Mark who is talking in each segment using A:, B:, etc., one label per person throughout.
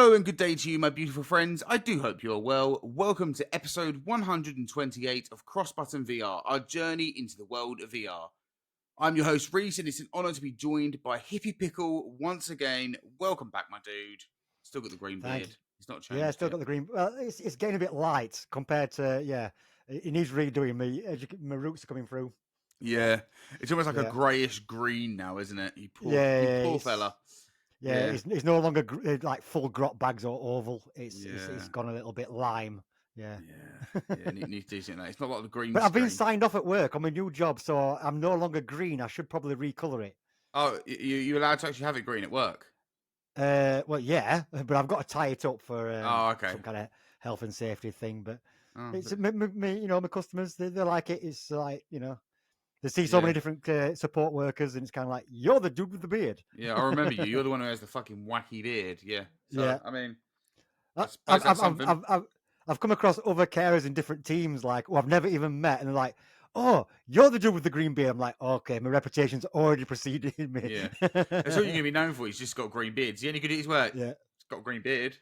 A: Hello and good day to you, my beautiful friends. I do hope you are well. Welcome to episode 128 of CrossButton VR, our journey into the world of VR. I'm your host, Reece, and it's an honour to be joined by Hippie Pickle once again. Welcome back, my dude. Still got the green beard. He's not changed.
B: Yeah, still got the green. Well, it's getting a bit light compared to, it needs redoing. My roots are coming through.
A: Yeah, it's almost like a greyish green now, isn't it? You poor fella.
B: Yeah, it's no longer like full grot bags or oval. It's gone a little bit lime. Yeah,
A: needs decent. It's not like the green.
B: But I've been signed off at work on my new job, so I'm no longer green. I should probably recolor it.
A: Oh, you allowed to actually have it green at work?
B: Well, yeah, but I've got to tie it up for
A: okay.
B: some kind of health and safety thing. But it's my customers they like it. It's like they see so many different support workers, and it's kind of like, you're the dude with the beard.
A: Yeah, I remember you. You're the one who has the fucking wacky beard. Yeah. So, I mean, I suppose
B: I've,
A: that's something.
B: I've come across other carers in different teams, like, who I've never even met, and they're like, oh, you're the dude with the green beard. I'm like, okay, my reputation's already preceded me.
A: Yeah. That's all you're going to be known for. He's just got green beards. He only good at his work.
B: Yeah.
A: He's got a green beard.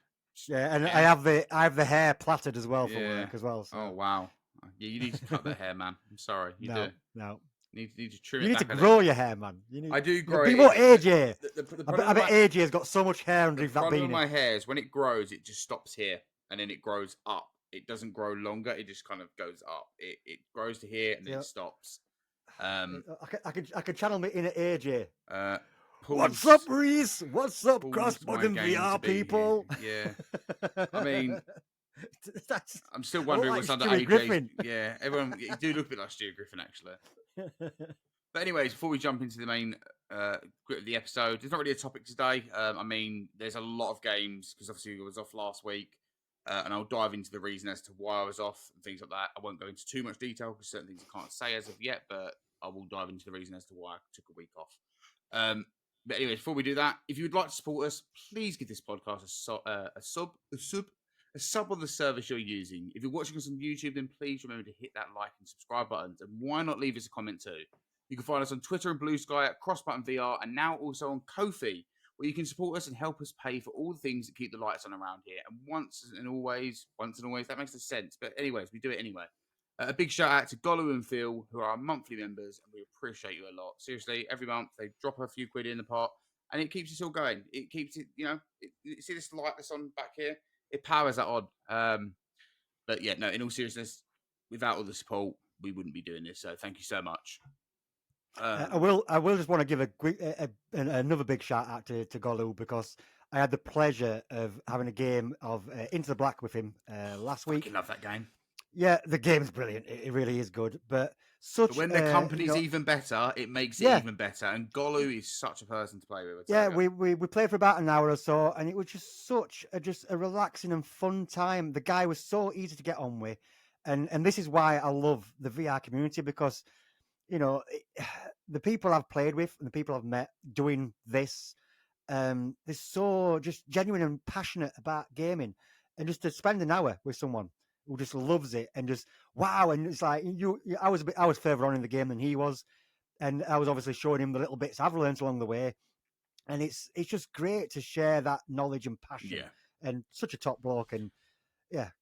B: Yeah, and I have the hair plaited as well for work as well. So.
A: Oh, wow. Yeah, you need to cut the hair, man. I'm sorry. You do.
B: No.
A: You need to trim
B: it. You need
A: to
B: grow your hair, man.
A: I do grow
B: it. Be more AJ. I bet AJ has got so much hair underneath that beanie.
A: The problem with my hair is when it grows, it just stops here, and then it grows up. It doesn't grow longer. It just kind of goes up. It grows to here, and then it stops.
B: I could channel me in at AJ.
A: What's
B: up, Reece? What's up, CrossButton VR people?
A: Yeah. I mean, I'm still wondering what's under
B: AJ.
A: Griffin. Yeah, everyone, you do look a bit like Stuart Griffin, actually. But anyways, before we jump into the main grit of the episode, there's not really a topic today. I mean, there's a lot of games, because obviously I was off last week, and I'll dive into the reason as to why I was off and things like that. I won't go into too much detail, because certain things I can't say as of yet, but I will dive into the reason as to why I took a week off. But anyway, before we do that, if you would like to support us, please give this podcast a sub on the service you're using. If you're watching us on YouTube, then please remember to hit that like and subscribe buttons. And why not leave us a comment too? You can find us on Twitter and Blue Sky at CrossButton VR, and now also on Ko-fi, where you can support us and help us pay for all the things that keep the lights on around here. And once and always, that makes no sense. But anyways, we do it anyway. A big shout out to Golu and Phil, who are our monthly members, and we appreciate you a lot. Seriously, every month they drop a few quid in the pot, and it keeps us all going. It keeps it, see this light that's on back here? It powers that on. But yeah, no, in all seriousness, without all the support, we wouldn't be doing this. So thank you so much.
B: I will just want to give another big shout out to Golu, because I had the pleasure of having a game of Into the Black with him last week.
A: I love that game.
B: Yeah, the game's brilliant. It really is good. But
A: when the company's even better, it makes it even better. And Golu is such a person to play with.
B: Yeah, we played for about an hour or so, and it was just such a relaxing and fun time. The guy was so easy to get on with, and this is why I love the VR community, because the people I've played with and the people I've met doing this, they're so just genuine and passionate about gaming, and just to spend an hour with someone who just loves it and just wow. And it's like I was further on in the game than he was, and I was obviously showing him the little bits I've learned along the way, and it's just great to share that knowledge and passion.
A: Yeah.
B: And such a top bloke, and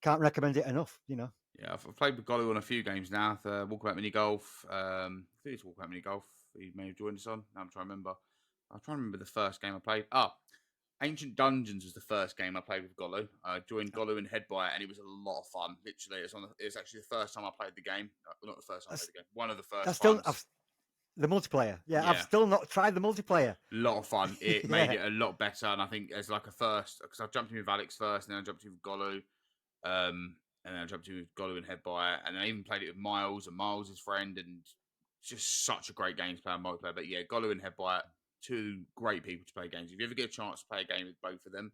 B: can't recommend it enough.
A: Yeah, I've played with Golu on a few games now. The Walkabout Mini Golf. I think it's Walkabout Mini Golf. He may have joined us on. I'm trying to remember. The first game I played. Ancient Dungeons was the first game I played with Golu. I joined Golu in Headbite, and it was a lot of fun. Literally, it was actually the first time I played the game. Not the first time I played the game. One of the first times.
B: The multiplayer. Yeah, I've still not tried the multiplayer.
A: A lot of fun. It made it a lot better, and I think as like a first, because I jumped in with Alex first, and then I jumped in with Golu, and then I jumped in with Golu and Headbite, and I even played it with Miles and Miles' friend, and just such a great game to play on multiplayer. But yeah, Golu and Headbite, two great people to play games. If you ever get a chance to play a game with both of them,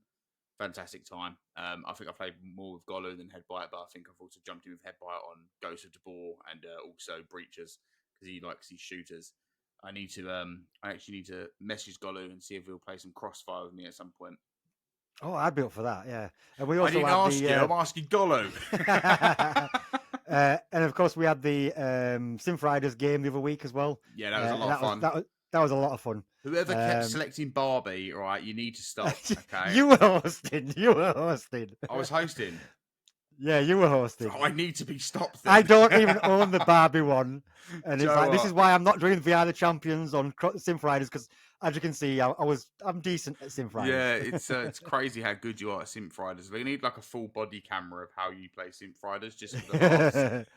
A: fantastic time. I think I played more with Golu than Headbite, but I think I've also jumped in with Headbite on Ghost of Tabor and also Breachers, because he likes these shooters. I actually need to message Golu and see if he'll play some Crossfire with me at some point.
B: Oh, I'd be up for that, yeah. And we also
A: I didn't ask you, I'm asking Golu.
B: And of course, we had the Synth Riders game the other week as well.
A: Yeah, that was a lot of fun.
B: That was a lot of fun.
A: Whoever kept selecting Barbie, all right, you need to stop. Okay,
B: You were hosting. You were hosting.
A: I was hosting.
B: Yeah, you were hosting.
A: So I need to be stopped. Then.
B: I don't even own the Barbie one, and it's like, this
A: what?
B: is why I'm not doing VR the Champions on Sim Riders, because as you can see, I'm decent at Sim Riders.
A: Yeah, it's crazy how good you are at Simp Riders. We need like a full body camera of how you play Simp Riders just for the laughs.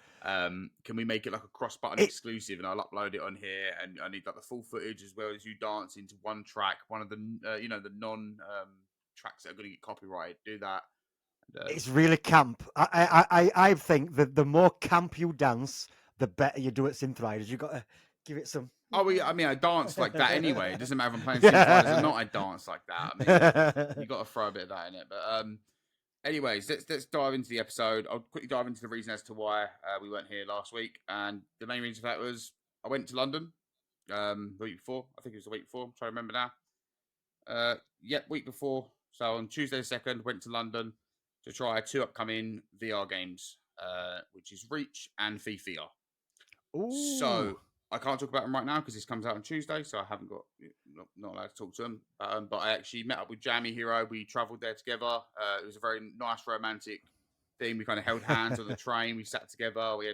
A: Can we make it like a cross-button exclusive, and I'll upload it on here? And I need like the full footage as well as you dance into one track, one of the the non tracks that are going to get copyrighted. Do that.
B: It's really camp. I think that the more camp you dance, the better you do at Synth Riders. You've got to give it some.
A: Oh, yeah, I mean, I dance like that anyway. It doesn't matter if I'm playing Synth Riders or not. I dance like that. I mean, you got to throw a bit of that in it. But anyways, let's dive into the episode. I'll quickly dive into the reason as to why we weren't here last week, and the main reason for that was I went to London the week before. I think it was the week before. I'm trying to remember now. Week before. So on Tuesday the 2nd, went to London to try 2 upcoming VR games, which is Reach and FIFA.
B: Ooh.
A: So I can't talk about them right now because this comes out on Tuesday, so I haven't got not allowed to talk to them. But I actually met up with Jammy Hero. We travelled there together. It was a very nice, romantic thing. We kind of held hands on the train. We sat together. We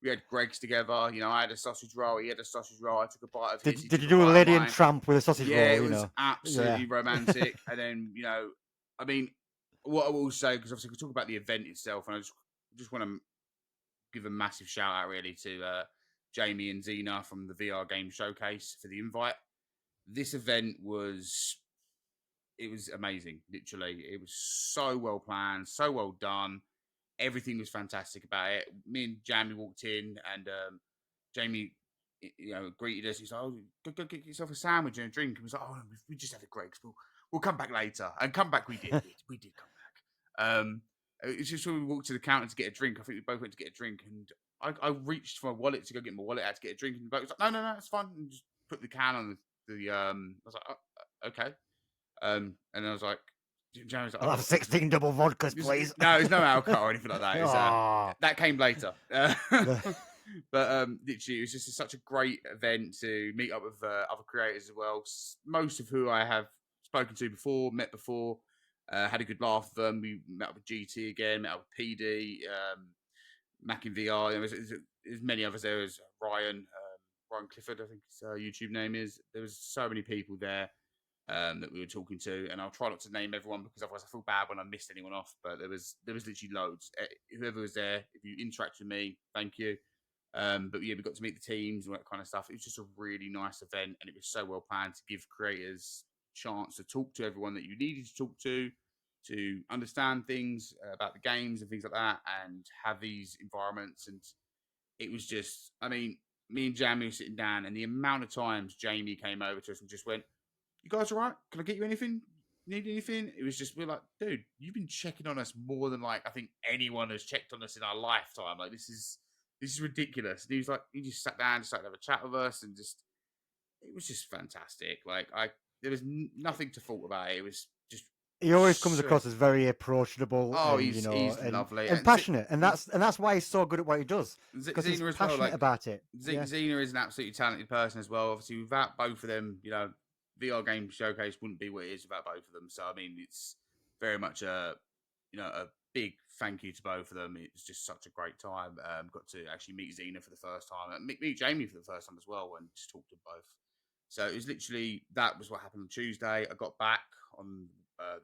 A: had Greg's together. You know, I had a sausage roll. He had a sausage roll. I took a bite of his.
B: Did you do a lady and tramp with a sausage roll?
A: Yeah, it was absolutely romantic. And then, I mean, what I will say, because obviously we talk about the event itself, and I just want to give a massive shout out really to Jamie and Zena from the VR Game Showcase for the invite. This event was amazing, literally. It was so well planned, so well done. Everything was fantastic about it. Me and Jamie walked in, and Jamie, greeted us. He's like, "Oh, go get yourself a sandwich and a drink." And we was like, "Oh, we just had a Greg's. We'll come back later." And come back we did. we did come back. It's just when we walked to the counter to get a drink. I think we both went to get a drink, and I reached for my wallet to go get my wallet out to get a drink, and the bloke was like, "No, it's fine." And just put the can on the I was like, oh, "Okay." And I was like, Jamie was like,
B: "I'll have 16 double vodkas, please."
A: No, there's no alcohol or anything like that. That came later. But literally, it was just such a great event to meet up with other creators as well. Most of who I have spoken to before, met before, had a good laugh with them. We met up with GT again, met up with PD, Mac in VR. There's many others there. There's Ryan Clifford, I think his YouTube name is. There was so many people there that we were talking to, and I'll try not to name everyone because otherwise I feel bad when I missed anyone off. But there was literally loads. Whoever was there, if you interact with me, thank you. But yeah, we got to meet the teams and that kind of stuff. It was just a really nice event, and it was so well planned to give creators chance to talk to everyone that you needed to talk to understand things about the games and things like that, and have these environments. And it was just, I mean, me and Jamie were sitting down, and the amount of times Jamie came over to us and just went, "You guys all right? Can I get you anything? Need anything?" It was just, we're like, "Dude, you've been checking on us more than like I think anyone has checked on us in our lifetime. Like this is ridiculous." And he was like, he just sat down, decided to have a chat with us, and just, it was just fantastic. Like there was nothing to fault about it. It was just.
B: He always comes across as very approachable.
A: Oh,
B: and,
A: he's lovely
B: and passionate, and that's why he's so good at what he does. Because he's passionate about it.
A: Zena is an absolutely talented person as well. Obviously, without both of them, VR Game Showcase wouldn't be what it is without both of them. So I mean, it's very much a big thank you to both of them. It was just such a great time. Got to actually meet Zena for the first time, and meet Jamie for the first time as well, and just talk to them both. So it was literally, that was what happened on Tuesday. I got back on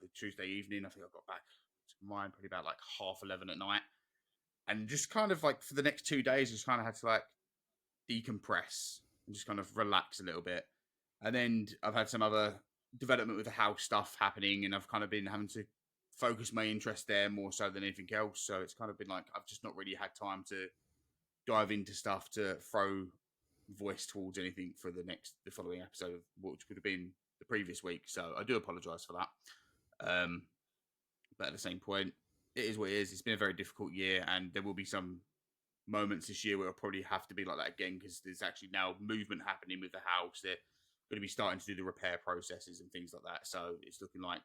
A: the Tuesday evening. I think I got back to mine probably about like 11:30 at night, and just kind of like for the next 2 days, just kind of had to like decompress and just kind of relax a little bit. And then I've had some other development with the house stuff happening, and I've kind of been having to focus my interest there more so than anything else. So it's kind of been like I've just not really had time to dive into stuff to throw voice towards anything for the following episode, which would have been the previous week. So I do apologise for that. But at the same point, it is what it is. It's been a very difficult year, and there will be some moments this year where it'll probably have to be like that again, because there's actually now movement happening with the house. They're going to be starting to do the repair processes and things like that. So it's looking like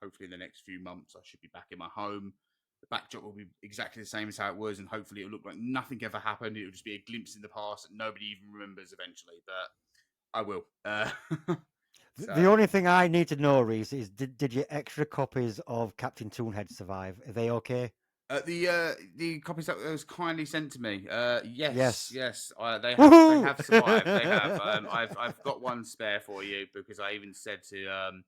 A: hopefully in the next few months I should be back in my home. The backdrop will be exactly the same as how it was, and hopefully it'll look like nothing ever happened. It'll just be a glimpse in the past that nobody even remembers eventually, but I will.
B: The only thing I need to know, Reece, is did your extra copies of Captain Toonhead survive? Are they okay?
A: The copies that was kindly sent to me. Yes,
B: Yes.
A: yes. They
B: Woohoo!
A: have survived. They have. I've got one spare for you because I even said to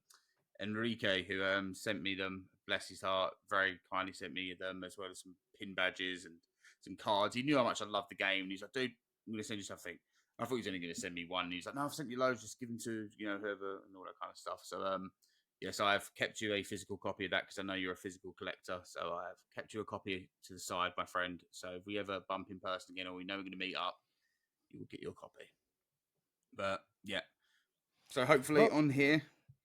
A: Enrique, who sent me them. Bless his heart, very kindly sent me them as well as some pin badges and some cards. He knew how much I loved the game, and he's like, "Dude, I'm going to send you something." I thought he was only going to send me one. And he's like, "No, I've sent you loads. Just give them to whoever and all that kind of stuff." So yes, I've kept you a physical copy of that because I know you're a physical collector. So I've kept you a copy to the side, my friend. So if we ever bump in person again, or we know we're going to meet up, you will get your copy. But yeah, so hopefully on here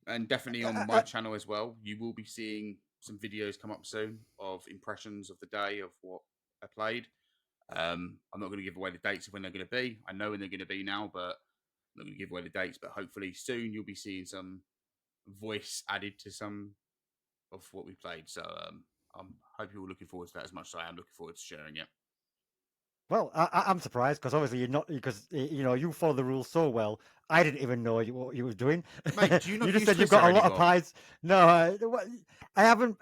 A: and definitely on my channel as well, you will be seeing some videos come up soon of impressions of the day of what I played. I'm not going to give away the dates of when they're going to be. I know when they're going to be now, but I'm not going to give away the dates. But hopefully soon you'll be seeing some voice added to some of what we played. So I hope you're all looking forward to that as much as I am looking forward to sharing it.
B: Well, I'm surprised because obviously you're not, because you follow the rules so well. I didn't even know what you were doing.
A: Mate, do you not
B: You just
A: use
B: said you've
A: Twitter
B: got a lot of
A: anymore?
B: pies. No, I haven't.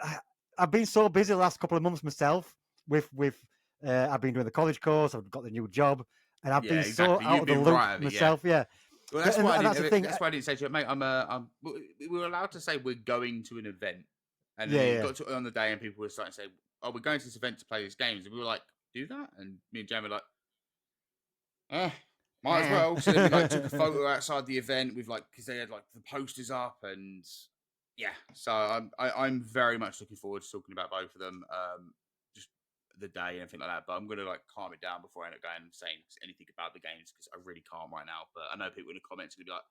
B: I've been so busy the last couple of months myself. I've been doing the college course. I've got the new job, and I've
A: Yeah,
B: been so
A: exactly.
B: out
A: You've
B: of the
A: been
B: loop
A: right at it, yeah.
B: myself. Yeah.
A: Well, that's why
B: that's the thing.
A: That's why I didn't say to you, mate. We were allowed to say we're going to an event, and then
B: Yeah,
A: it
B: yeah.
A: got to on the day, and people were starting to say, "Oh, we're going to this event to play these games," and we were like, "Do that?" And me and Jan were like, might as well." So then we like took a photo outside the event with because they had like the posters up, and yeah. So I'm very much looking forward to talking about both of them. Just the day and everything like that. But I'm gonna calm it down before I end up going and saying anything about the games because I really can't right now. But I know people in the comments are gonna be like,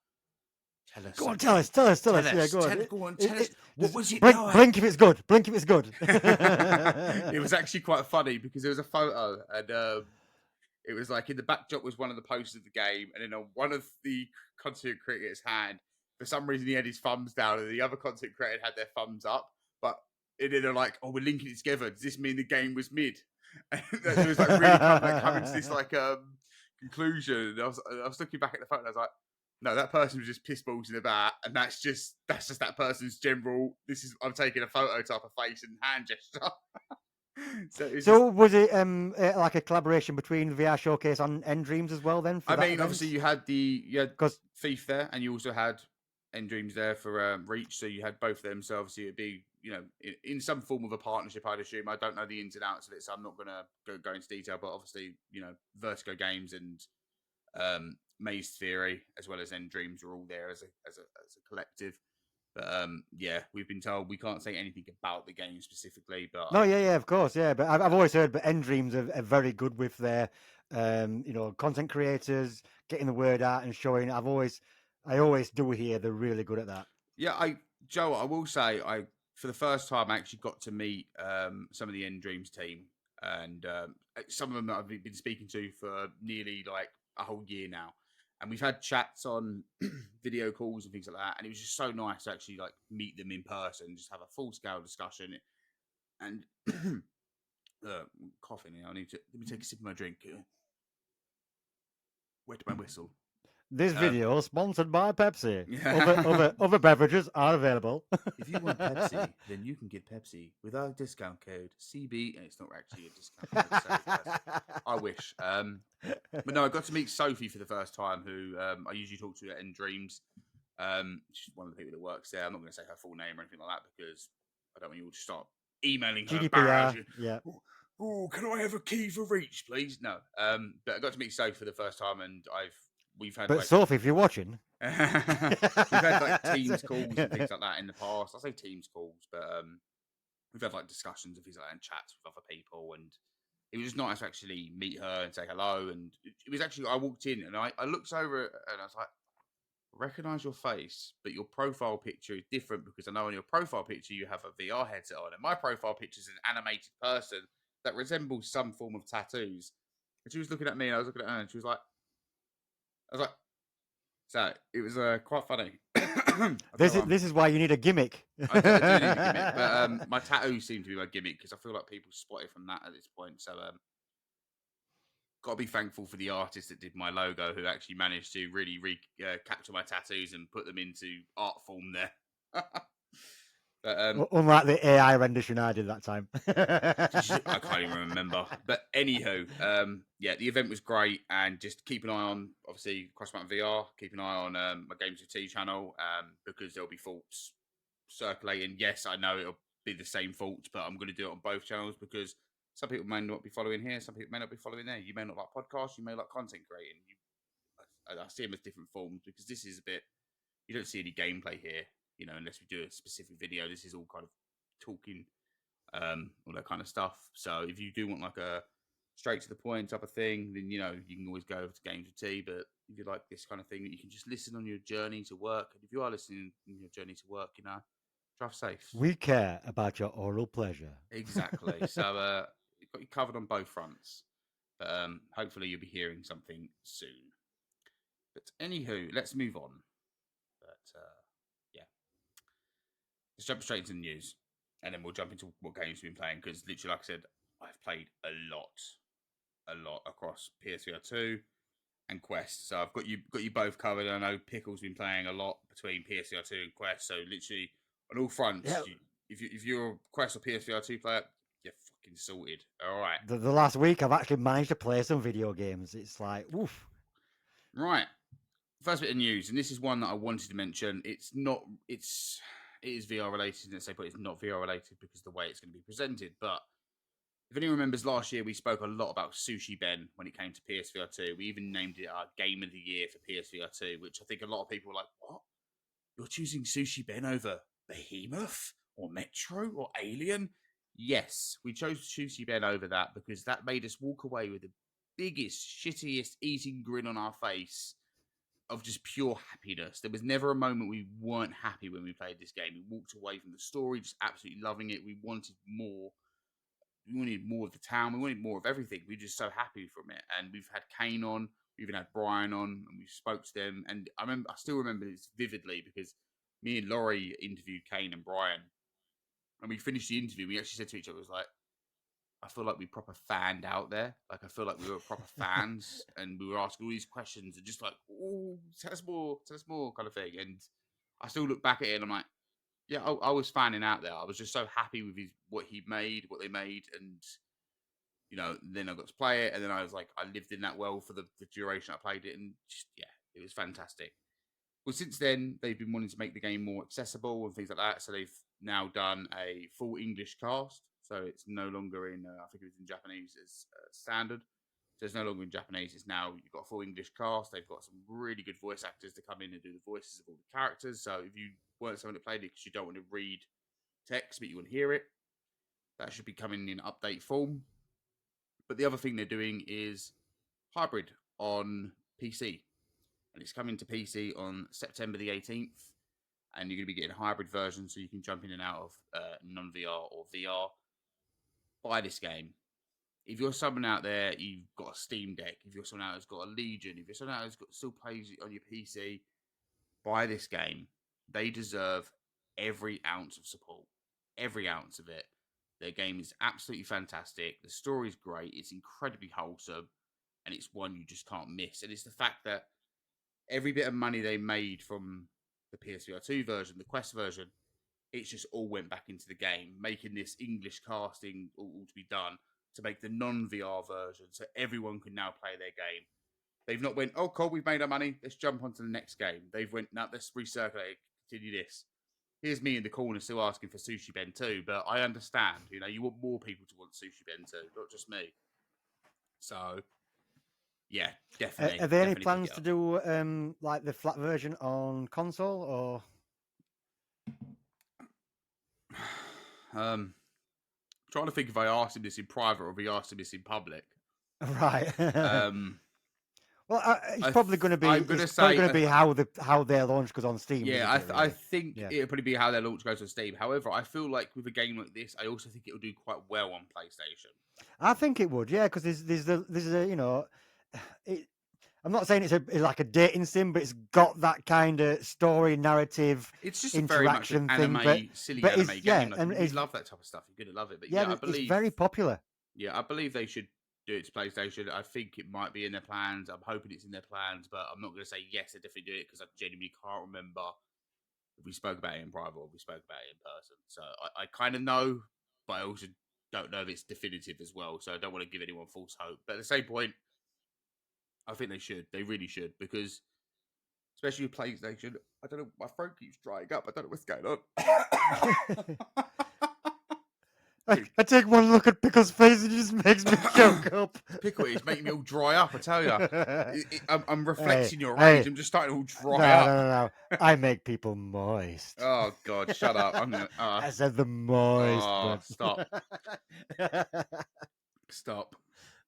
A: "Tell us,
B: Go on,
A: something.
B: tell us.
A: Tell
B: Yeah,
A: us,
B: go on.
A: tell us. What was it
B: Blink,
A: like?"
B: blink if it's good. Blink if it's good.
A: It was actually quite funny because there was a photo and it was like in the backdrop was one of the posters of the game, and then on one of the content creators' hand, for some reason he had his thumbs down, and the other content creator had their thumbs up. But and then they're like, "Oh, we're linking it together. Does this mean the game was mid?" And it was really coming to this conclusion. And I was looking back at the photo, and I was like, "No, that person was just piss balls in the bat, and that's just that person's general. I'm taking a photo type of face and hand gesture."
B: So was it like a collaboration between VR Showcase and End Dreams as well? Then, for that event?
A: Obviously you had Thief there, and you also had End Dreams there for Reece. So you had both of them. So obviously it'd be in some form of a partnership, I'd assume. I don't know the ins and outs of it, so I'm not gonna go into detail. But obviously, Vertigo Games and Maze Theory as well as End Dreams are all there as a collective. But yeah, we've been told we can't say anything about the game specifically. But
B: No, yeah, of course, yeah. But I've always heard, but End Dreams are very good with their, content creators getting the word out and showing. I always do hear they're really good at that.
A: Yeah, Joe, I will say, for the first time I actually got to meet some of the End Dreams team, and some of them that I've been speaking to for nearly a whole year now, and we've had chats on video calls and things like that, and it was just so nice to actually meet them in person, just have a full scale discussion, and coughing. I need to let me take a sip of my drink. Wet my whistle.
B: This video is sponsored by Pepsi.
A: Yeah.
B: Other beverages are available.
A: If you want Pepsi, then you can get Pepsi with our discount code CB, and it's not actually a discount code. So I wish. But no, I got to meet Sophie for the first time, who I usually talk to at End Dreams. She's one of the people that works there. I'm not going to say her full name or anything like that because I don't want you all to start emailing her.
B: GDPR, yeah.
A: Oh, can I have a key for Reece, please? No. But I got to meet Sophie for the first time, and we've had.
B: But Sophie, if you're watching,
A: we've had Teams calls and things like that in the past. I say Teams calls, but we've had discussions and things like that and chats with other people, and it was just nice to actually meet her and say hello. And it was actually I walked in and I looked over and I was like, "Recognize your face, but your profile picture is different because I know on your profile picture you have a VR headset on, and my profile picture is an animated person that resembles some form of tattoos." And she was looking at me, and I was looking at her, and she was like, "I was like." So it was quite funny.
B: this is why you need a gimmick.
A: I do need a gimmick, but my tattoos seem to be my gimmick because I feel like people spot it from that at this point. So got to be thankful for the artist that did my logo, who actually managed to really capture my tattoos and put them into art form there. But
B: Unlike the AI rendition I did that time.
A: I can't even remember. But anyhow, yeah, the event was great, and just keep an eye on, obviously, CrossButton VR. Keep an eye on my Games with T channel, because there'll be thoughts circulating. Yes, I know it'll be the same thoughts, but I'm going to do it on both channels because some people may not be following here, some people may not be following there. You may not like podcasts, you may like content creating. I see them as different forms because this is a bit. You don't see any gameplay here, unless we do a specific video. This is all kind of talking, all that kind of stuff. So if you do want like a straight to the point type of thing, then you can always go over to Games with T. But if you like this kind of thing that you can just listen on your journey to work, and if you are listening on your journey to work, drive safe.
B: We care about your oral pleasure.
A: Exactly. So you've got you covered on both fronts. But hopefully you'll be hearing something soon. But anywho, let's move on. But yeah, let's jump straight into the news, and then we'll jump into what games we've been playing. Because literally, like I said, I've played a lot across PSVR2 and Quest. So I've got you both covered. I know Pickle's been playing a lot between PSVR2 and Quest. So literally on all fronts,
B: Yeah.
A: if you're a Quest or PSVR2 player, you're fucking sorted. All right.
B: The last week, I've actually managed to play some video games. It's like, woof.
A: Right. First bit of news, and this is one that I wanted to mention. It is VR related, let's say, but it's not VR related because of the way it's going to be presented. But if anyone remembers last year, we spoke a lot about Sushi Ben when it came to PSVR2. We even named it our Game of the Year for PSVR2, which I think a lot of people were like, what? You're choosing Sushi Ben over Behemoth or Metro or Alien? Yes, we chose Sushi Ben over that because that made us walk away with the biggest, shittiest eating grin on our face of just pure happiness. There was never a moment we weren't happy when we played this game. We walked away from the story just absolutely loving it. We wanted more. We wanted more of the town. We wanted more of everything. We were just so happy from it. And we've had Kane on. We even had Brian on, and we spoke to them. And I still remember this vividly because me and Laurie interviewed Kane and Brian. And we finished the interview. We actually said to each other, it was like, I feel like we proper fanned out there. Like, I feel like we were proper fans and we were asking all these questions and just like, oh, tell us more kind of thing. And I still look back at it and I'm like, yeah, I was fanning out there. I was just so happy with what he made, what they made. And, then I got to play it. And then I was like, I lived in that world for the duration I played it. And just, yeah, it was fantastic. Well, since then, they've been wanting to make the game more accessible and things like that. So they've now done a full English cast. So it's no longer in, I think it was in Japanese as standard. So it's no longer in Japanese. It's now, you've got a full English cast. They've got some really good voice actors to come in and do the voices of all the characters. So if you weren't someone that played it because you don't want to read text, but you want to hear it, that should be coming in update form. But the other thing they're doing is hybrid on PC. And it's coming to PC on September the 18th. And you're going to be getting a hybrid version so you can jump in and out of non-VR or VR. Buy this game. If you're someone out there, you've got a Steam Deck. If you're someone out who's got a Legion. If you're someone out who's still plays on your PC, buy this game. They deserve every ounce of support. Every ounce of it. Their game is absolutely fantastic. The story is great. It's incredibly wholesome. And it's one you just can't miss. And it's the fact that every bit of money they made from the PSVR2 version, the Quest version, it's just all went back into the game, making this English casting all to be done to make the non-VR version so everyone can now play their game. They've not went, oh, cool, we've made our money, let's jump onto the next game. They've went, no, let's recirculate, continue this. Here's me in the corner still asking for Sushi Ben 2, but I understand, you want more people to want Sushi Ben 2, not just me. So, yeah, definitely.
B: Are there any plans to do like the flat version on console or?
A: Trying to think if I asked him this in private or if he asked him this in public.
B: Right. Well, it's probably going to be.
A: I'm going to say
B: probably going to be how their launch goes on Steam.
A: Yeah, I think it'll probably be how their launch goes on Steam. However, I feel like with a game like this, I also think it'll do quite well on PlayStation.
B: I think it would, yeah, because there's a I'm not saying it's like a dating sim, but it's got that kind of story narrative.
A: It's just very much an anime, silly anime game. Yeah, and we love that type of stuff. You're gonna love it. But yeah, I believe
B: it's very popular.
A: Yeah, I believe they should do it to PlayStation. I think it might be in their plans. I'm hoping it's in their plans, but I'm not going to say yes, they definitely do it because I genuinely can't remember if we spoke about it in private or if we spoke about it in person. So I kind of know, but I also don't know if it's definitive as well. So I don't want to give anyone false hope. But at the same point, I think they should. They really should because, especially with PlayStation, I don't know. My throat keeps drying up. I don't know what's going on.
B: I take one look at Pickle's face and it just makes me choke up.
A: Pickle, it's making me all dry up. I tell you, I'm reflecting your
B: hey,
A: rage. I'm just starting to all
B: no,
A: dry up.
B: no. I make people moist.
A: Oh God, shut up! I'm gonna.
B: I said the moist.
A: Oh,
B: but...
A: stop.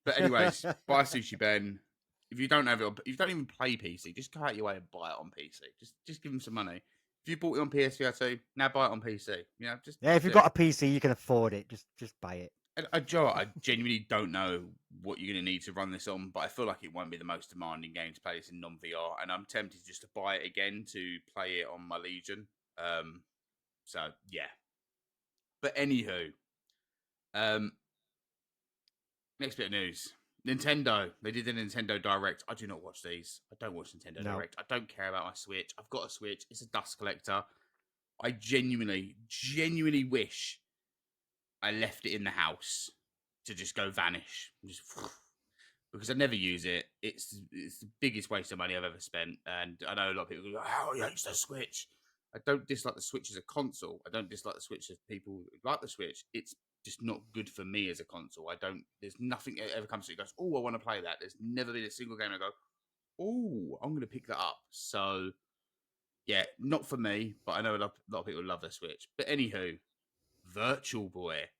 A: But anyways, buy Sushi Ben. If you don't have it, if you don't even play PC, just go out your way and buy it on PC. Just give them some money. If you bought it on PSVR2, now buy it on PC. You know, just
B: yeah. If you've got a PC, you can afford it. Just buy it.
A: Joe, I genuinely don't know what you're going to need to run this on, but I feel like it won't be the most demanding game to play this in non-VR, and I'm tempted just to buy it again to play it on my Legion. So yeah. But anywho, next bit of news. Nintendo. They did the Nintendo Direct. I do not watch these. I don't watch Nintendo Direct. I don't care about my Switch. I've got a Switch. It's a dust collector. I genuinely wish I left it in the house to just go vanish. Because I never use it. It's the biggest waste of money I've ever spent. And I know a lot of people go, "Oh, you use the Switch." I don't dislike the Switch as a console. I don't dislike the Switch as people who like the Switch. It's just not good for me as a console. There's nothing that ever comes to it goes, "Oh, I want to play that." There's never been a single game I go, "Oh, I'm going to pick that up." So, yeah, not for me, but I know a lot of people love their Switch. But anywho, Virtual Boy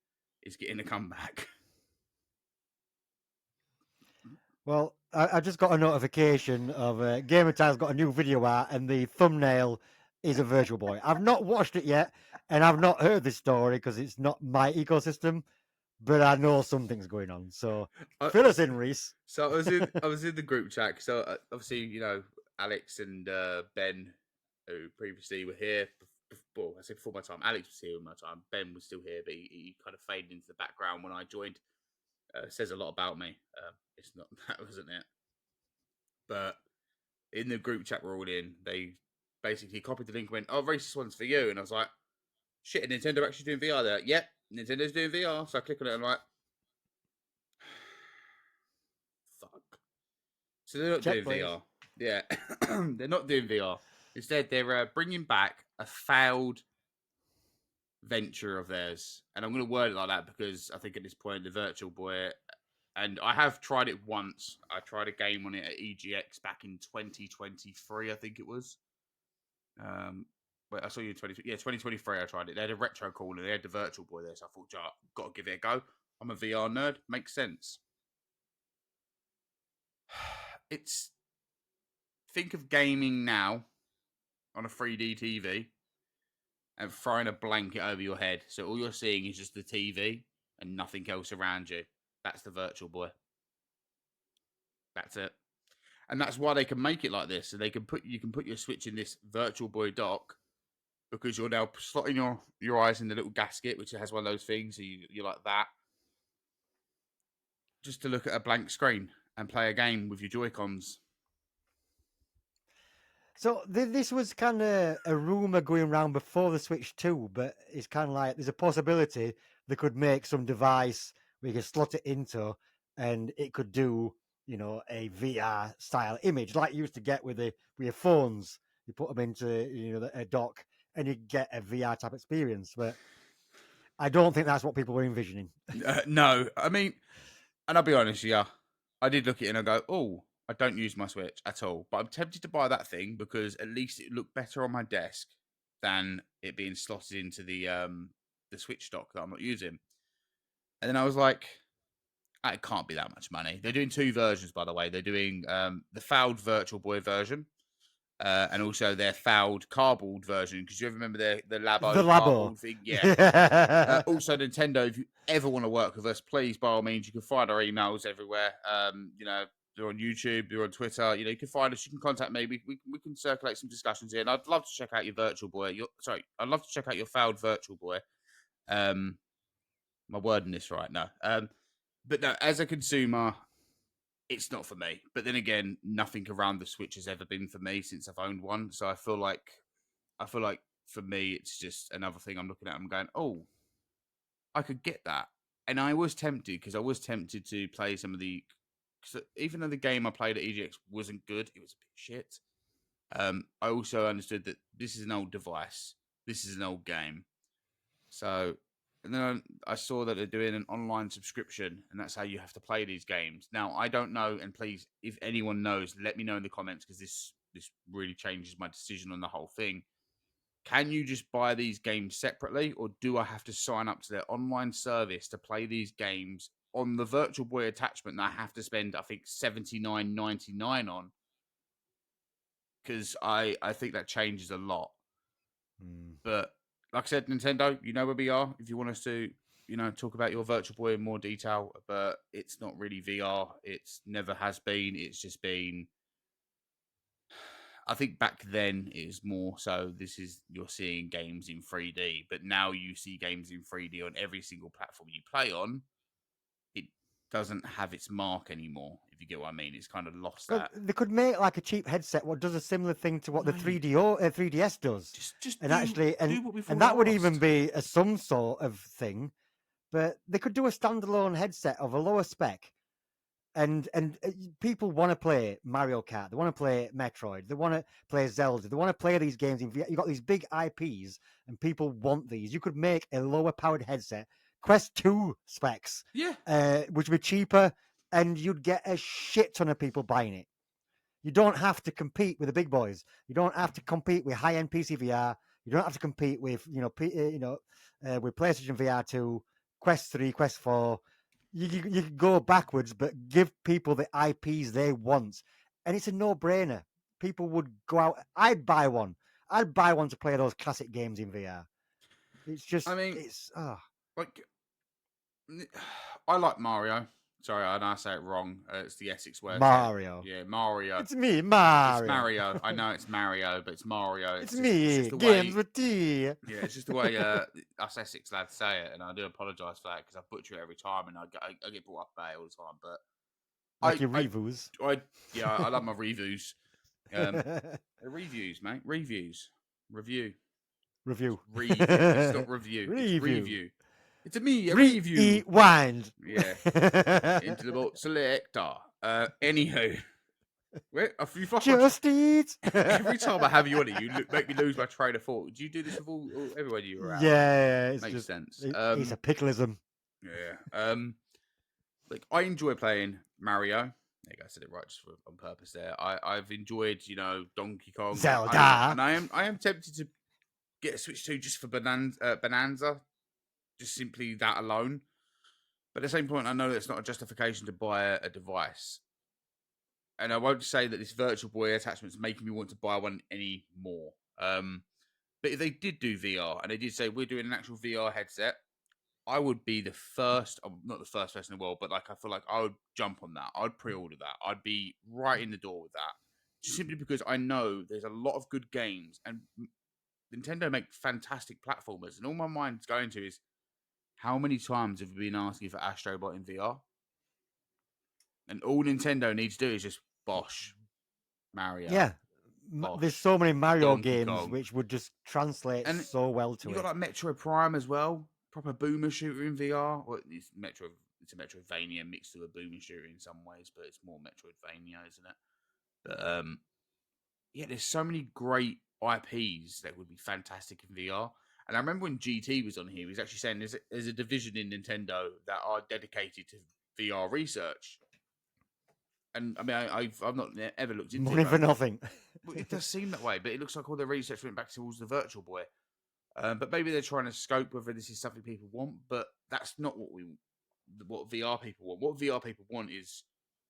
A: is getting a comeback.
B: Well, I just got a notification of Gamer Time's got a new video out, and the thumbnail is a Virtual Boy. I've not watched it yet, and I've not heard this story because it's not my ecosystem, but I know something's going on. So fill us in, Reece.
A: So I was in the group chat. So obviously, you know, Alex and Ben, who previously were here. Well, I said before my time. Alex was here in my time. Ben was still here, but he kind of faded into the background when I joined. Says a lot about me. It's not that, wasn't it? But in the group chat we're all in, they basically copied the link and went, "Oh, Reece, this one's for you." And I was like, "Shit, Nintendo actually doing VR there?" Yep, Nintendo's doing VR. So I click on it and I'm like, fuck. So they're not doing VR. Yeah, they're not doing VR. Instead, they're bringing back a failed venture of theirs. And I'm going to word it like that because I think at this point, the Virtual Boy, and I have tried it once. I tried a game on it at EGX back in 2023, I think it was. Wait, I saw you in 2023. I tried it. They had a retro corner. They had the Virtual Boy there, so I thought, got to give it a go. I'm a VR nerd. Makes sense. Think of gaming now on a 3D TV and throwing a blanket over your head. So all you're seeing is just the TV and nothing else around you. That's the Virtual Boy. That's it. And that's why they can make it like this. So you can put your Switch in this Virtual Boy dock because you're now slotting your eyes in the little gasket, which has one of those things. So you're like that. Just to look at a blank screen and play a game with your Joy-Cons.
B: So this was kind of a rumor going around before the Switch 2, but it's kind of like there's a possibility they could make some device where you can slot it into and it could do, you know, a VR style image like you used to get with your phones. You put them into, you know, a dock and you get a VR type experience. But I don't think that's what people were envisioning.
A: No, I mean, and I'll be honest, yeah, I did look at it and I go, "Oh, I don't use my Switch at all." But I'm tempted to buy that thing because at least it looked better on my desk than it being slotted into the Switch dock that I'm not using. And then I was like, it can't be that much money. They're doing two versions, by the way. They're doing the fouled Virtual Boy version. And also their fouled cardboard version, because you ever remember the Labo cardboard thing? Yeah. Also, Nintendo, if you ever want to work with us, please, by all means, you can find our emails everywhere. You know, they're on YouTube, they're on Twitter. You know, you can find us, you can contact me. We can circulate some discussions here. And I'd love to check out your Virtual Boy. I'd love to check out your fouled Virtual Boy. My word in this right now. But no, as a consumer, it's not for me. But then again, nothing around the Switch has ever been for me since I've owned one. So I feel like for me, it's just another thing I'm looking at. I'm going, oh, I could get that, and I was tempted because I was tempted to play some of the. Cause even though the game I played at EGX wasn't good, it was a bit shit. I also understood that this is an old device. This is an old game. So, and then I saw that they're doing an online subscription, and that's how you have to play these games. Now, I don't know, and please, if anyone knows, let me know in the comments because this really changes my decision on the whole thing. Can you just buy these games separately, or do I have to sign up to their online service to play these games on the Virtual Boy attachment that I have to spend, I think, $79.99 on? Because I think that changes a lot. But like I said, Nintendo, you know where we are. If you want us to, talk about your Virtual Boy in more detail, but it's not really VR. It's never has been. It's just been. I think back then it was more so. You're seeing games in 3D, but now you see games in 3D on every single platform you play on. It doesn't have its mark anymore. If you get what I mean, it's kind of lost
B: Because
A: that.
B: they could make like a cheap headset what does a similar thing to what the
A: Mate,
B: 3DS does,
A: just
B: and actually,
A: do what we've
B: and
A: all
B: that would even
A: asked.
B: be some sort of thing. But they could do a standalone headset of a lower spec, and people want to play Mario Kart, they want to play Metroid, they want to play Zelda, they want to play these games in VR. You've got these big IPs, and people want these. You could make a lower powered headset, Quest 2 specs,
A: Yeah,
B: which would be cheaper, and you'd get a shit ton of people buying it. You don't have to compete with the big boys. You don't have to compete with high end PCVR. You don't have to compete with with PlayStation VR2, Quest 3, Quest 4. You can go backwards, but give people the IPs they want, and it's a no brainer. People would go out. I'd buy one. I'd buy one to play those classic games in VR. It's
A: I
B: just
A: mean,
B: it's
A: like I like Mario. Sorry, I know I say it wrong. It's the Essex way of saying it.
B: Mario.
A: Yeah, Mario.
B: It's me,
A: It's
B: Mario.
A: Mario. I know it's Mario, but it's Mario.
B: It's
A: It's just
B: me,
A: the
B: games
A: way.
B: with T.
A: Yeah, it's just the way us Essex lads say it, and I do apologise for that because I butcher it every time, and I get brought up about it all the time. But
B: Like your
A: I
B: reviews.
A: I love my reviews. Reviews, mate. Review.
B: Review.
A: Review. It's not review. It's
B: Review.
A: review. It's a review.
B: Rewind.
A: Yeah. Into the boat selector. Anywho, wait, you've lost my
B: Just eat.
A: every time I have you on it, make me lose my train of thought. Do you do this with everywhere you were out?
B: Yeah, it's
A: Makes
B: just
A: sense.
B: it's a picklism.
A: Yeah. Like I enjoy playing Mario. There you go, I said it right just on purpose there. I've enjoyed, Donkey Kong.
B: Zelda.
A: And I am tempted to get a Switch 2 just for Bonanza. Just simply that alone. But at the same point, I know that's not a justification to buy a device. And I won't say that this Virtual Boy attachment is making me want to buy one anymore. But if they did do VR and they did say we're doing an actual VR headset, I would be the first, not the first person in the world, but like I feel like I would jump on that. I'd pre-order that. I'd be right in the door with that, just simply because I know there's a lot of good games and Nintendo make fantastic platformers. And all my mind's going to is how many times have we been asking for Astro Bot in VR? And all Nintendo needs to do is just Bosch, Mario,
B: Yeah. There's
A: Bosch,
B: so many Mario
A: Donkey
B: games
A: Kong,
B: which would just translate
A: and
B: so well to
A: you
B: it.
A: got like Metro Prime as well, proper boomer shooter in VR. Well, it's a Metroidvania mixed with a boomer shooter in some ways, but it's more Metroidvania, isn't it? But yeah, there's so many great IPs that would be fantastic in VR. And I remember when GT was on here, he was actually saying there's a division in Nintendo that are dedicated to VR research. And I mean, I've not ever looked into
B: Money
A: it,
B: for
A: but
B: nothing.
A: it does seem that way. But it looks like all the research went back towards the Virtual Boy. But maybe they're trying to scope whether this is something people want. But that's not what VR people want. What VR people want is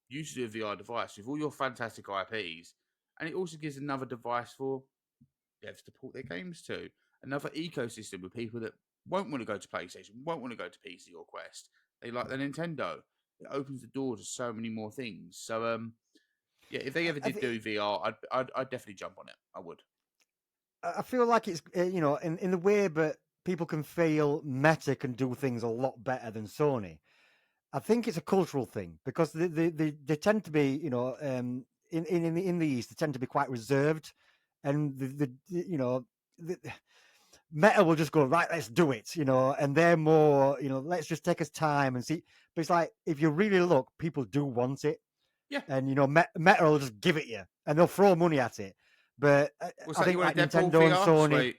A: you to do a VR device with all your fantastic IPs, and it also gives another device for devs to port their games to. Another ecosystem with people that won't want to go to PlayStation, won't want to go to PC or Quest. They like the Nintendo. It opens the door to so many more things. So yeah, if they ever
B: I,
A: did do VR, I'd definitely jump on it. I would.
B: I feel like it's in the way, but people can feel Meta can do things a lot better than Sony. I think it's a cultural thing because they tend to be, in the East, they tend to be quite reserved, and the Meta will just go right, let's do it, and they're more, let's just take us time and see. But it's like if you really look, people do want it,
A: Yeah.
B: and Meta will just give it you, and they'll throw money at it. But
A: What's
B: I
A: that? You
B: think
A: want
B: like
A: a Deadpool
B: Nintendo and
A: VR?
B: Sony,
A: Sweet.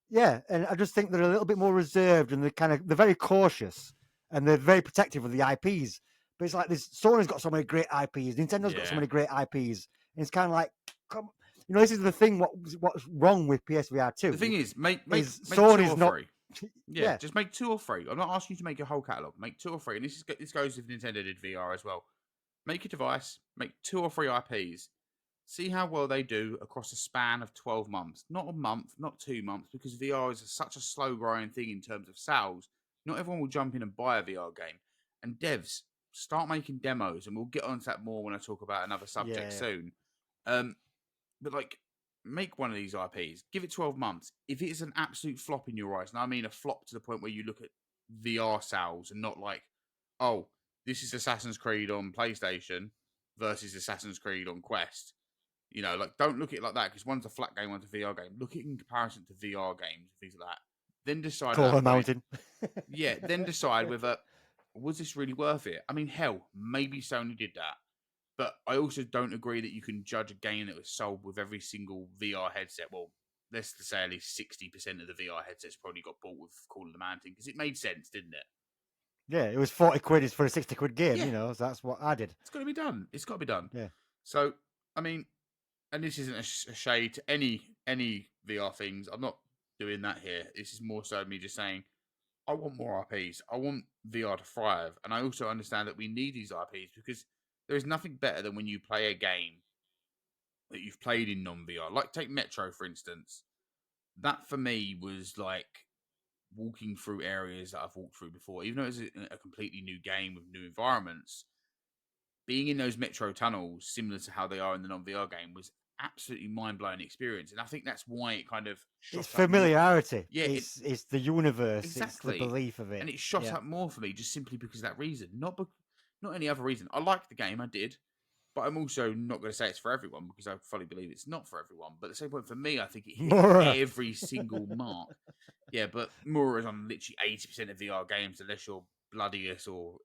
B: yeah, and I just think they're a little bit more reserved, and they're very cautious, and they're very protective of the IPs. But it's like this: Sony's got so many great IPs, Nintendo's got so
A: Yeah.
B: many great IPs, and it's kind of like, come, this is the thing. What's wrong with PSVR2?
A: The thing is, make
B: Sony's
A: 2 or
B: not.
A: 3. Yeah, just make 2 or 3. I'm not asking you to make your whole catalog. Make 2 or 3, and this goes with Nintendo did VR as well. Make a device, make 2 or 3 IPs. See how well they do across a span of 12 months. Not a month, not 2 months, because VR is such a slow growing thing in terms of sales. Not everyone will jump in and buy a VR game. And devs, start making demos, and we'll get onto that more when I talk about another subject soon. But like, make one of these IPs, give it 12 months. If it is an absolute flop in your eyes, and I mean a flop to the point where you look at VR sales and not like, oh, this is Assassin's Creed on PlayStation versus Assassin's Creed on Quest. Don't look at it like that, because one's a flat game, one's a VR game. Look at it in comparison to VR games, things like that. Then decide at that point.
B: Mountain.
A: Yeah, then decide whether, was this really worth it? I mean, hell, maybe Sony did that. But I also don't agree that you can judge a game that was sold with every single VR headset. Well, let's say at least 60% of the VR headsets probably got bought with Call of the Mountain, because it made sense, didn't it?
B: Yeah, it was 40 quid for a 60 quid game, so that's what I did.
A: It's got to be done. It's got to be done.
B: Yeah.
A: So, I mean, and this isn't a shade to any VR things. I'm not doing that here. This is more so me just saying, I want more IPs. I want VR to thrive. And I also understand that we need these IPs, because there is nothing better than when you play a game that you've played in non-VR. Like, take Metro, for instance. That, for me, was like walking through areas that I've walked through before. Even though it's a completely new game with new environments, being in those Metro tunnels, similar to how they are in the non-VR game, was absolutely mind-blowing experience. And I think that's why it kind of shot
B: it's
A: up
B: familiarity.
A: Yeah,
B: it's the universe.
A: Exactly.
B: It's the belief of it.
A: And it shot up more for me just simply because of that reason. Not any other reason. I liked the game, I did. But I'm also not going to say it's for everyone, because I fully believe it's not for everyone. But at the same point, for me, I think it hit every single mark. Yeah, but Mura is on literally 80% of VR games, unless you're Bloodius or,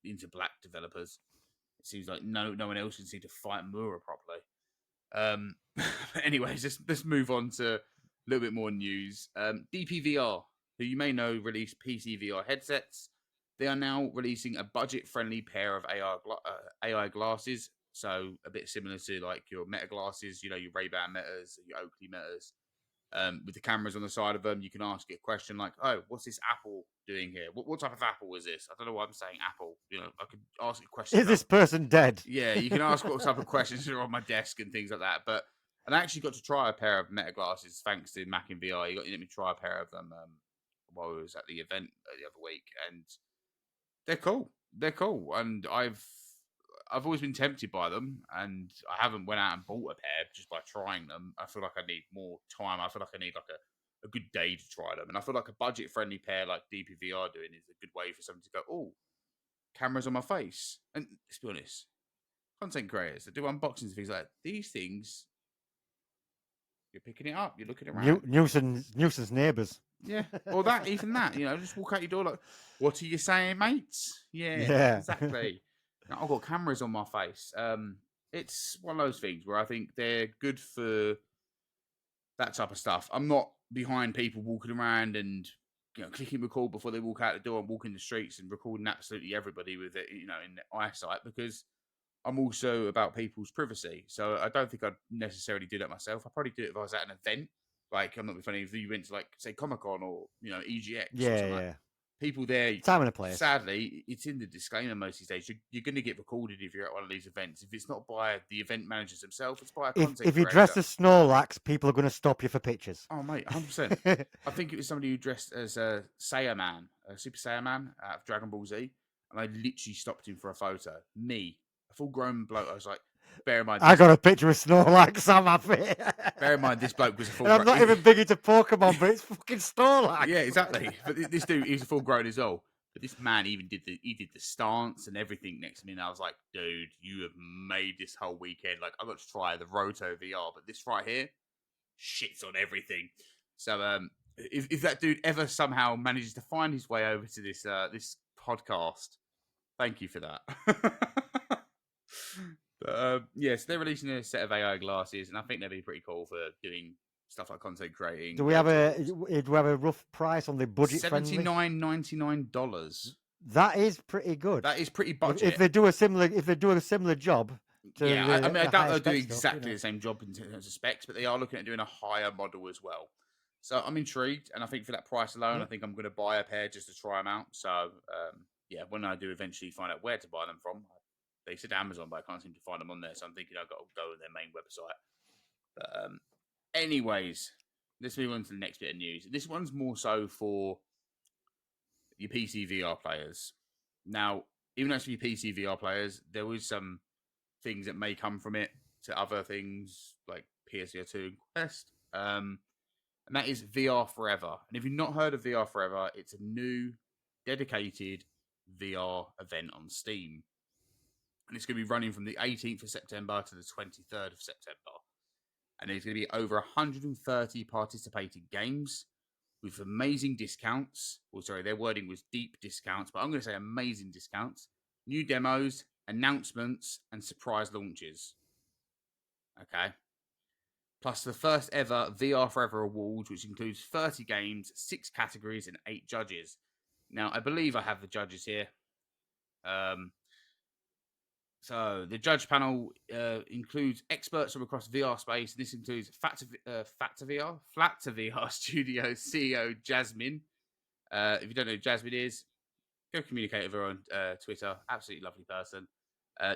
A: into black developers. It seems like no one else can seem to fight Mura properly. Anyways, let's move on to a little bit more news. DPVR, who you may know, released PC VR headsets. They are now releasing a budget-friendly pair of AI glasses. So a bit similar to like your Meta glasses, your Ray-Ban Metas, your Oakley Metas. With the cameras on the side of them, you can ask it a question like, "Oh, what's this Apple doing here? What type of apple is this?" I don't know why I'm saying Apple. I could ask it questions.
B: Is this person dead?
A: Yeah, you can ask what type of questions are on my desk and things like that. But I actually got to try a pair of Meta glasses thanks to Mac in VR. You let me try a pair of them while I was at the event the other week, and they're cool. They're cool, and I've always been tempted by them, and I haven't went out and bought a pair just by trying them. I feel like I need more time. I feel like I need like a good day to try them, and I feel like a budget-friendly pair like DPVR doing is a good way for someone to go, "Oh, cameras on my face." And let's be honest, content creators that do unboxings and things like that, these things, you're picking it up, you're looking around.
B: Nuisance neighbours.
A: Yeah, or even that, just walk out your door like, "What are you saying, mates?" Yeah. Exactly. Now, I've got cameras on my face. It's one of those things where I think they're good for that type of stuff. I'm not behind people walking around and clicking record before they walk out the door and walking the streets and recording absolutely everybody with it, in their eyesight, because I'm also about people's privacy. So I don't think I'd necessarily do that myself. I'd probably do it if I was at an event. Like, I'm not being funny, if you went to, like, say, Comic-Con or, EGX.
B: Yeah.
A: Like, people there,
B: time and a place.
A: Sadly, it's in the disclaimer most of these days. You're going to get recorded if you're at one of these events. If it's not by the event managers themselves, it's by a content
B: If you
A: creator.
B: dress as Snorlax, people are going to stop you for pictures.
A: Oh, mate, 100%. I think it was somebody who dressed as a Saiyaman, a Super Saiyaman out of Dragon Ball Z, and I literally stopped him for a photo. Me, a full-grown bloke. I was like, bear in mind,
B: I got a picture of Snorlax on my face.
A: Bear in mind, this bloke was a full.
B: And I'm not even big into Pokemon, but it's fucking Snorlax.
A: Yeah, exactly. But this dude, he's a full grown as well. But this man even did the stance and everything next to me, and I was like, dude, you have made this whole weekend. Like, I got to try the Roto VR, but this right here shits on everything. So if that dude ever somehow manages to find his way over to this this podcast, thank you for that. But yes, they're releasing a set of AI glasses, and I think they'd be pretty cool for doing stuff like content creating.
B: Do we have a rough price on the budget friendly?
A: $79.99.
B: That is pretty good.
A: That is pretty budget.
B: If they do a similar job to
A: yeah, I mean, I doubt they'll do
B: stuff,
A: exactly the same job in terms of specs, but they are looking at doing a higher model as well. So I'm intrigued, and I think for that price alone, I think I'm going to buy a pair just to try them out. So yeah, when I do eventually find out where to buy them from, they said Amazon, but I can't seem to find them on there. So I'm thinking I've got to go to their main website. But anyways, let's move on to the next bit of news. This one's more so for your PC VR players. Now, even though it's for your PC VR players, there was some things that may come from it to other things like PSVR2 and Quest. And that is VR Forever. And if you've not heard of VR Forever, it's a new dedicated VR event on Steam. And it's going to be running from the 18th of September to the 23rd of September. And there's going to be over 130 participating games with amazing discounts. Well, sorry, their wording was deep discounts, but I'm going to say amazing discounts. New demos, announcements, and surprise launches. Okay. Plus the first ever VR Forever Awards, which includes 30 games, 6 categories, and 8 judges. Now, I believe I have the judges here. So the judge panel includes experts from across VR space. This includes Flat to VR Studio CEO Jasmine. If you don't know who Jasmine is, go communicate with her on Twitter. Absolutely lovely person.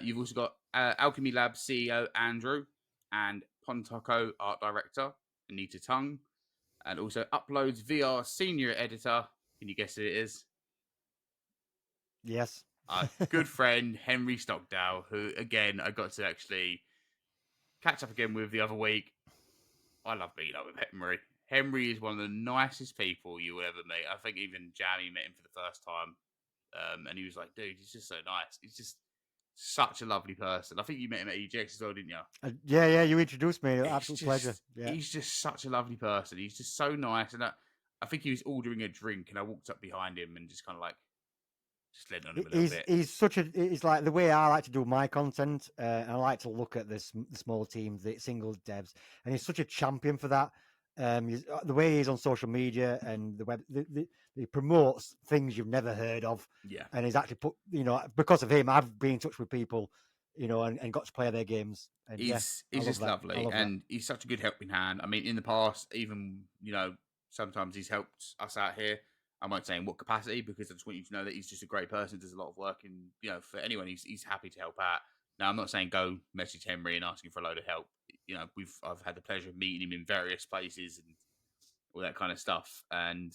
A: You've also got Alchemy Lab CEO Andrew and Pontaco art director Anita Tung, and also Uploads VR senior editor. Can you guess who it is?
B: Yes.
A: Good friend Henry Stockdale, who again I got to actually catch up again with the other week. I love meeting up with Henry. Henry is one of the nicest people you will ever meet. I think even Jamie met him for the first time, and he was like, "Dude, he's just so nice. He's just such a lovely person." I think you met him at EGX as well, didn't you?
B: Yeah. You introduced me. Absolute pleasure. Yeah.
A: He's just such a lovely person. He's just so nice, and I think he was ordering a drink, and I walked up behind him and just kind of like. Just letting on him a little bit.
B: He's like the way I like to do my content. I like to look at the small teams, the single devs, and he's such a champion for that. The way he's on social media and the web, he promotes things you've never heard of.
A: Yeah,
B: and he's actually put, because of him, I've been in touch with people, and got to play their games. And
A: he's just lovely, and he's such a good helping hand. I mean, in the past, even sometimes he's helped us out here. I might say in what capacity, because I just want you to know that he's just a great person, does a lot of work, and for anyone, he's happy to help out. Now, I'm not saying go message Henry and ask him for a load of help. I've had the pleasure of meeting him in various places and all that kind of stuff, and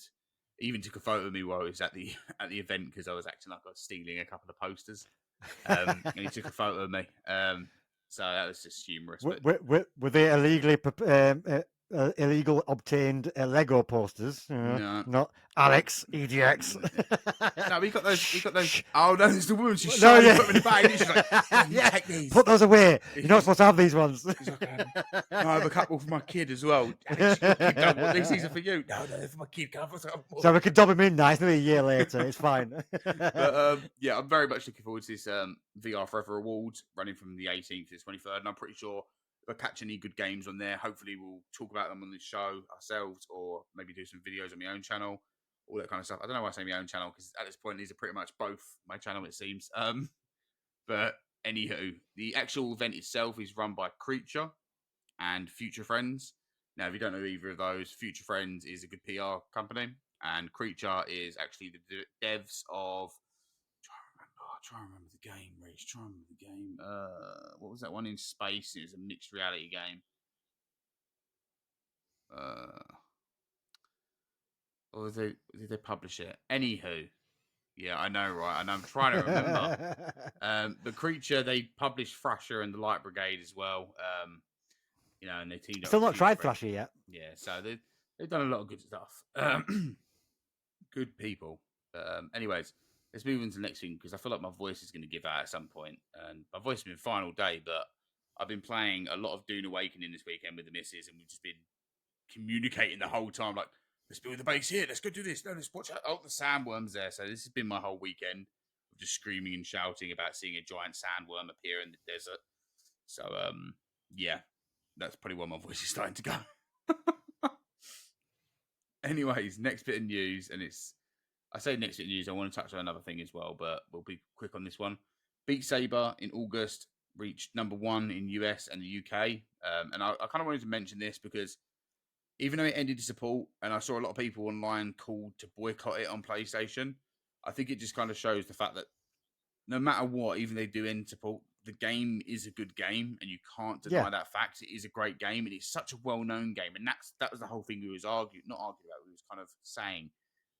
A: even took a photo of me while I was at the event because I was acting like I was stealing a couple of posters, and he took a photo of me. So that was just humorous.
B: Were they illegal obtained Lego posters?
A: No.
B: Not Alex EGX.
A: No, we got those. Oh no, there's the woman. She's put them in the bag. She's like, take these.
B: Put those away. You're not supposed to have these ones.
A: He's like, I have a couple for my kid as well. These are for you. No, they're for my kid.
B: So we can dub him in nice. Maybe a year later, it's fine.
A: But yeah, I'm very much looking forward to this VR Forever Awards running from the 18th to the 23rd, and I'm pretty sure if I catch any good games on there, hopefully we'll talk about them on this show ourselves, or maybe do some videos on my own channel, all that kind of stuff. I don't know why I say my own channel, because at this point these are pretty much both my channel, it seems. But anywho, the actual event itself is run by Creature and Future Friends. Now, if you don't know either of those, Future Friends is a good PR company, and Creature is actually the devs of. Try and remember the game, Reece. Try and remember the game. What was that one in space? It was a mixed reality game. Or did they publish it? Anywho, yeah, I know, right? And I'm trying to remember. But Creature, they published Thrasher and the Light Brigade as well. And they teamed up.
B: Still not tried Thrasher yet.
A: Yeah, so they've done a lot of good stuff. Good people. Anyways. let's move on to the next thing because I feel like my voice is going to give out at some point, and my voice has been fine all day, but I've been playing a lot of Dune Awakening this weekend with the missus, and we've just been communicating the whole time, like, let's build the base here, let's go do this, no, let's watch out. Oh, the sandworm's there. So this has been my whole weekend of just screaming and shouting about seeing a giant sandworm appear in the desert. So yeah, that's probably why my voice is starting to go. Anyways, next bit of news, and I say next bit of news, I want to touch on another thing as well, but we'll be quick on this one. Beat Saber in August reached #1 in US and the UK, and I kind of wanted to mention this because even though it ended support, and I saw a lot of people online called to boycott it on PlayStation, I think it just kind of shows the fact that no matter what, even they do end support, the game is a good game, and you can't deny that fact. It is a great game, and it's such a well-known game, and that was the whole thing we was not arguing about. We was kind of saying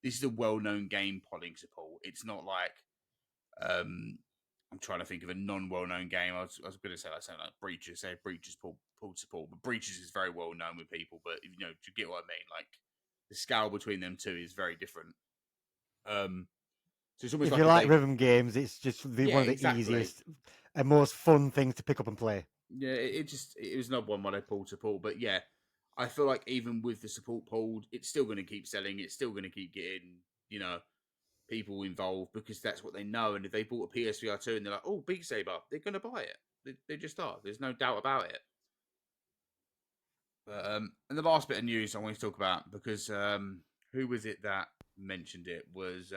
A: this is a well-known game, podding support. It's not like I'm trying to think of a non-well-known game. I was going to say like something like Breaches. Say Breaches pulled support, but Breaches is very well known with people. But you know, to get what I mean, like the scale between them two is very different. So it's almost
B: If
A: like
B: you like rhythm games, it's just one of the easiest and most fun things to pick up and play.
A: Yeah, it was not one where they pulled support, but yeah, I feel like even with the support pulled, it's still going to keep selling. It's still going to keep getting people involved because that's what they know. And if they bought a PSVR2 and they're like, oh, Beat Saber, they're going to buy it. They just are. There's no doubt about it. But, and the last bit of news I want to talk about, because who was it that mentioned it? It was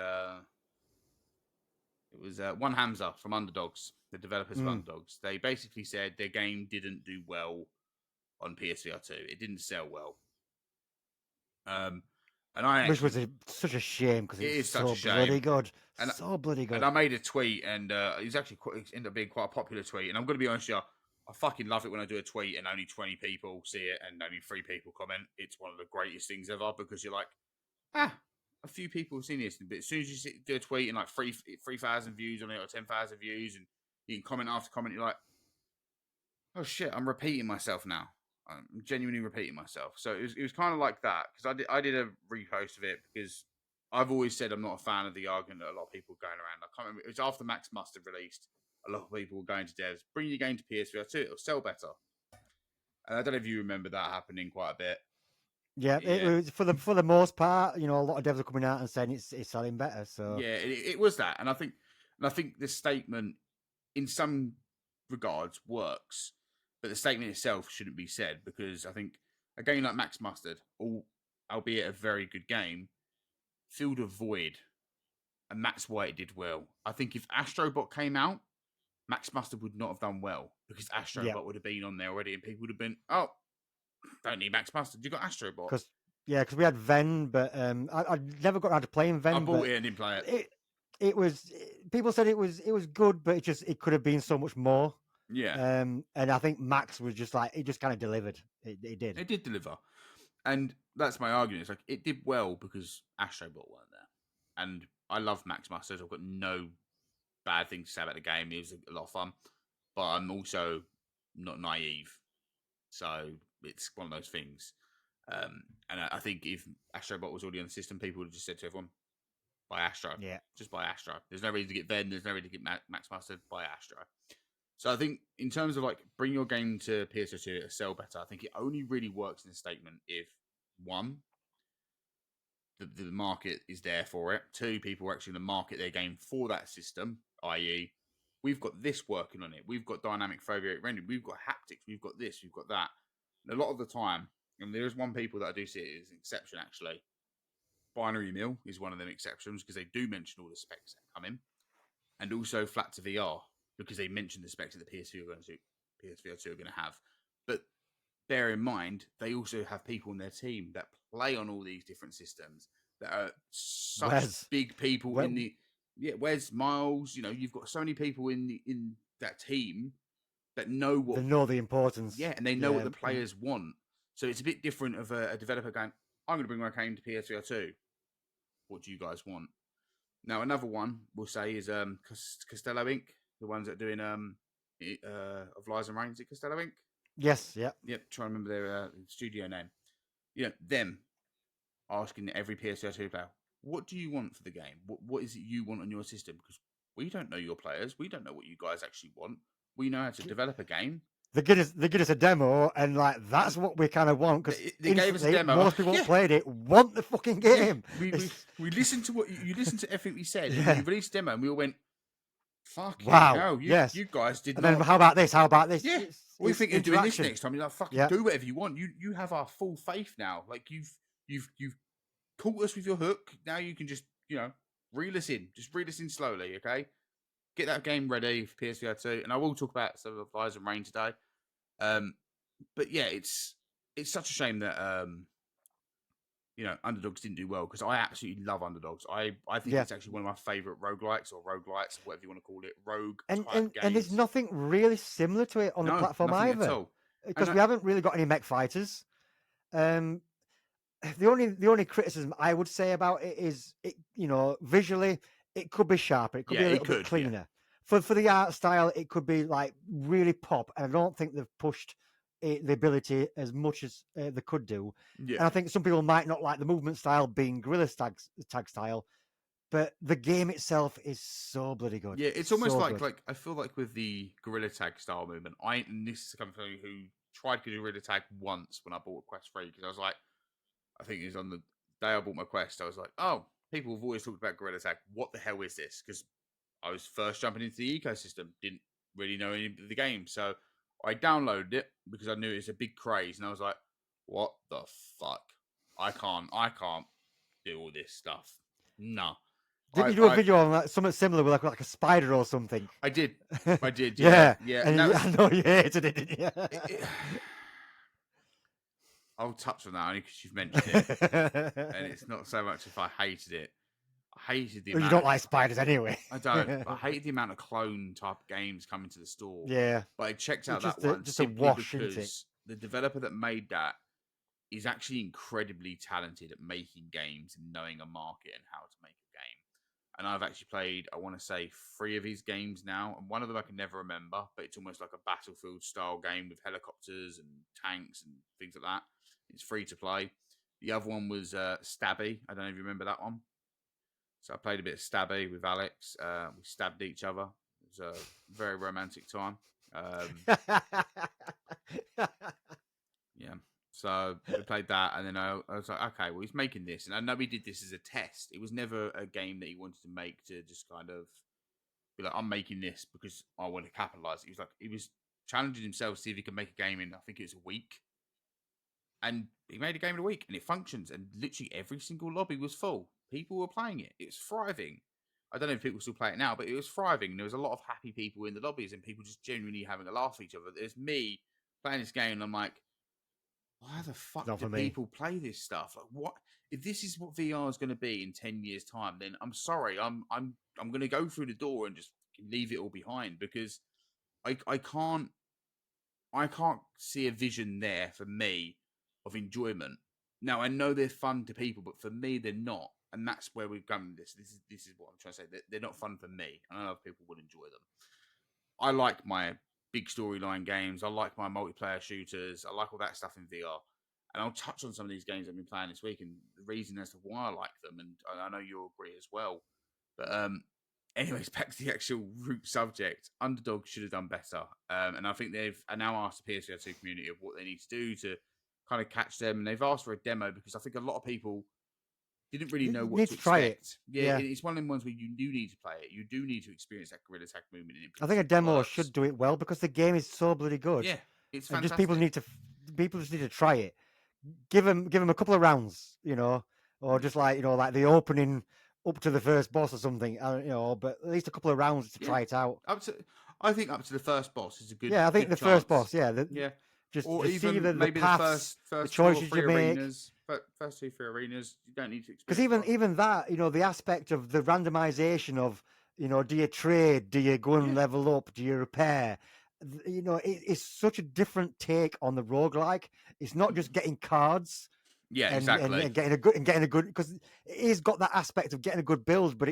A: one Hamza from Underdogs, the developers of Underdogs. They basically said their game didn't do well on PSVR2. It didn't sell well.
B: Which was such a shame because it's so bloody good. So bloody good.
A: And I made a tweet, and it ended up being quite a popular tweet. And I'm going to be honest with you, I fucking love it when I do a tweet and only 20 people see it and only 3 people comment. It's one of the greatest things ever because you're like, a few people have seen this. But as soon as you do a tweet and like 3,000 views on it or 10,000 views, and you can comment after comment, you're like, oh shit, I'm repeating myself now. I'm genuinely repeating myself. So it was kind of like that because I did a repost of it because I've always said I'm not a fan of the argument that a lot of people were going around. I can't remember. It was after Max Mustard released. A lot of people were going to devs, bring your game to PSVR 2, it'll sell better. And I don't know if you remember that happening quite a bit.
B: Yeah, it was for the most part. You know, a lot of devs are coming out and saying it's selling better. So
A: yeah, it was that, and I think this statement, in some regards, works, but the statement itself shouldn't be said because I think a game like Max Mustard, albeit a very good game, filled a void, and that's why it did well. I think if Astrobot came out, Max Mustard would not have done well because Astrobot would have been on there already, and people would have been, oh, don't need Max Mustard. You got Astrobot.
B: Because we had Ven, but I never got around to playing Ven.
A: I bought it and didn't play it.
B: It was people said it was good, but it could have been so much more.
A: Yeah.
B: And I think Max was just like, it just kind of delivered. It did.
A: It did deliver. And that's my argument. It's like it did well because Astrobot weren't there. And I love Max Mustard. I've got no bad things to say about the game. It was a lot of fun. But I'm also not naive. So it's one of those things. And I think if Astrobot was already on the system, people would have just said to everyone, buy Astro.
B: Yeah.
A: Just buy Astro. There's no reason to get Ven. There's no reason to get Max Mustard. Buy Astro. So I think in terms of like bring your game to PS2 to sell better, I think it only really works in a statement if, one, the market is there for it. 2, people are actually going to market their game for that system, i.e., we've got this working on it. We've got dynamic frame rate rendering. We've got haptics. We've got this. We've got that. And a lot of the time, and there is one people that I do see it as an exception actually. Binary Mill is one of them exceptions because they do mention all the specs that come in, and also Flat to VR because they mention the specs that the PSVR2 are going to have. But bear in mind, they also have people in their team that play on all these different systems that are such big people in the Wes Miles. You know, you've got so many people in that team that know what
B: they know the importance.
A: Yeah, and they know what the players want. So it's a bit different of a developer going, I'm going to bring my game to PSVR2. What do you guys want? Now, another one we'll say is Costello Inc., the ones that are doing of Lies and Rain. Is it Costello Inc.?
B: Yes, yeah.
A: Yep, try to remember their studio name. You know, them asking every PSVR2 player, what do you want for the game? What is it you want on your system? Because we don't know your players. We don't know what you guys actually want. We know how to develop a game.
B: They give us a demo, and like that's what we kind of want because
A: They gave us a demo.
B: most people played it want the fucking game.
A: Yeah. We listened to what you listened to everything we said.
B: Yeah.
A: And you released a demo, and we all went, "Fucking
B: Wow!
A: hell,
B: Yes,
A: you guys did
B: and
A: not."
B: then how about this? How about this?
A: Yeah, we think of doing this next time. You're like, "Fucking do whatever you want." You have our full faith now. Like you've caught us with your hook. Now you can just reel us in. Just reel us in slowly, okay? Get that game ready for PSVR2, and I will talk about some of Fires and Rain today. But yeah, it's such a shame that Underdogs didn't do well because I absolutely love Underdogs. I think it's actually one of my favorite roguelikes or roguelites, whatever you want to call it,
B: and there's nothing really similar to it on the platform either, because we haven't really got any mech fighters. The only criticism I would say about it is visually it could be sharper, it could be a little bit cleaner. Yeah. For the art style, it could be like really pop, and I don't think they've pushed the ability as much as they could do. Yeah. And I think some people might not like the movement style being Gorilla Tag style, but the game itself is so bloody good.
A: Yeah, it's almost like I feel like with the Gorilla Tag style movement, and this is coming from somebody who tried Gorilla Tag once when I bought Quest 3 because I was like, I think it was on the day I bought my Quest, I was like, oh, people have always talked about Gorilla Tag. What the hell is this? Because I was first jumping into the ecosystem, didn't really know any of the game. So I downloaded it because I knew it was a big craze. And I was like, what the fuck? I can't do all this stuff. No.
B: Didn't you do a video on that, something similar with like a spider or something?
A: I did.
B: Yeah.
A: And
B: I know you hated it, didn't you?
A: I'll touch on that only because you've mentioned it. And it's not so much if I hated it. I hated the amount.
B: You don't like spiders anyway.
A: I don't. I hated the amount of clone type games coming to the store.
B: Yeah.
A: But I checked out that one
B: just
A: simply
B: a wash,
A: because the developer that made that is actually incredibly talented at making games and knowing a market and how to make a game. And I've actually played, I want to say, 3 of his games now. And one of them I can never remember, but it's almost like a Battlefield style game with helicopters and tanks and things like that. It's free to play. The other one was Stabby. I don't know if you remember that one. So I played a bit of Stabby with Alex. We stabbed each other. It was a very romantic time. Yeah. So we played that, and then I was like, okay, well, he's making this. And I know he did this as a test. It was never a game that he wanted to make to just kind of be like, I'm making this because I want to capitalize. He was challenging himself to see if he could make a game in, I think it was a week. And he made a game in a week, and it functions. And literally every single lobby was full. People were playing it. It was thriving. I don't know if people still play it now, but it was thriving. There was a lot of happy people in the lobbies, and people just genuinely having a laugh at each other. There's me playing this game, and I'm like, why the fuck do people play this stuff? Like, what if this is what VR is going to be in 10 years' time? Then I'm sorry, I'm going to go through the door and just leave it all behind because I can't see a vision there for me of enjoyment. Now I know they're fun to people, but for me they're not, and that's where we've come. This is what I'm trying to say. They're not fun for me. I know other people would enjoy them. I like my big storyline games. I like my multiplayer shooters. I like all that stuff in VR. And I'll touch on some of these games I've been playing this week and the reason as to why I like them. And I know you'll agree as well. But anyways, back to the actual root subject. Underdogs should have done better. And I think they've now asked the PSVR2 community of what they need to do to kind of catch them. And they've asked for a demo because I think a lot of people didn't really know what to expect.
B: Try it.
A: Yeah, it's one of them ones where you do need to play it. You do need to experience that Gorilla Tag movement.
B: I think a demo should do it well because the game is so bloody good.
A: Yeah, it's fantastic.
B: And just people just need to try it. Give them a couple of rounds, or just like like the opening up to the first boss or something, but at least a couple of rounds to try it out.
A: I think up to the first boss is a good.
B: Yeah, I think the first boss. Yeah, Just
A: even
B: see
A: maybe
B: the paths,
A: the
B: choices you make.
A: First 2, 3 arenas, you don't need to experience.
B: Because even that, the aspect of the randomization of, do you trade? Do you go and level up? Do you repair? It's such a different take on the roguelike. It's not just getting cards.
A: Yeah, exactly.
B: And getting a good, because it has got that aspect of getting a good build, but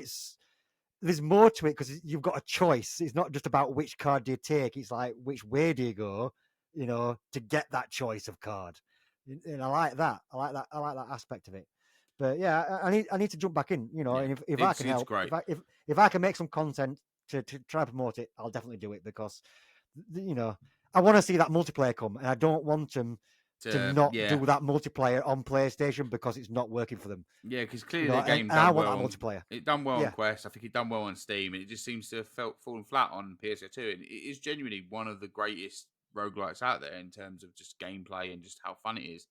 B: there's more to it because you've got a choice. It's not just about which card do you take. It's like, which way do you go, to get that choice of card. And I like that. I like that aspect of it. But yeah, I need to jump back in, you know.
A: Yeah.
B: And if I can
A: It's
B: help,
A: great.
B: if I can make some content to try to promote it, I'll definitely do it because you know I want to see that multiplayer come, and I don't want them to not
A: Yeah.
B: do that multiplayer on PlayStation because it's not working for them.
A: Yeah, because
B: You
A: clearly
B: know,
A: the game
B: and I
A: done
B: want that
A: well.
B: multiplayer.
A: It done well on
B: Yeah,
A: Quest. I think it done well on Steam, and it just seems to have fallen flat on PS2. And it is genuinely one of the greatest roguelites out there in terms of just gameplay and just how fun it is.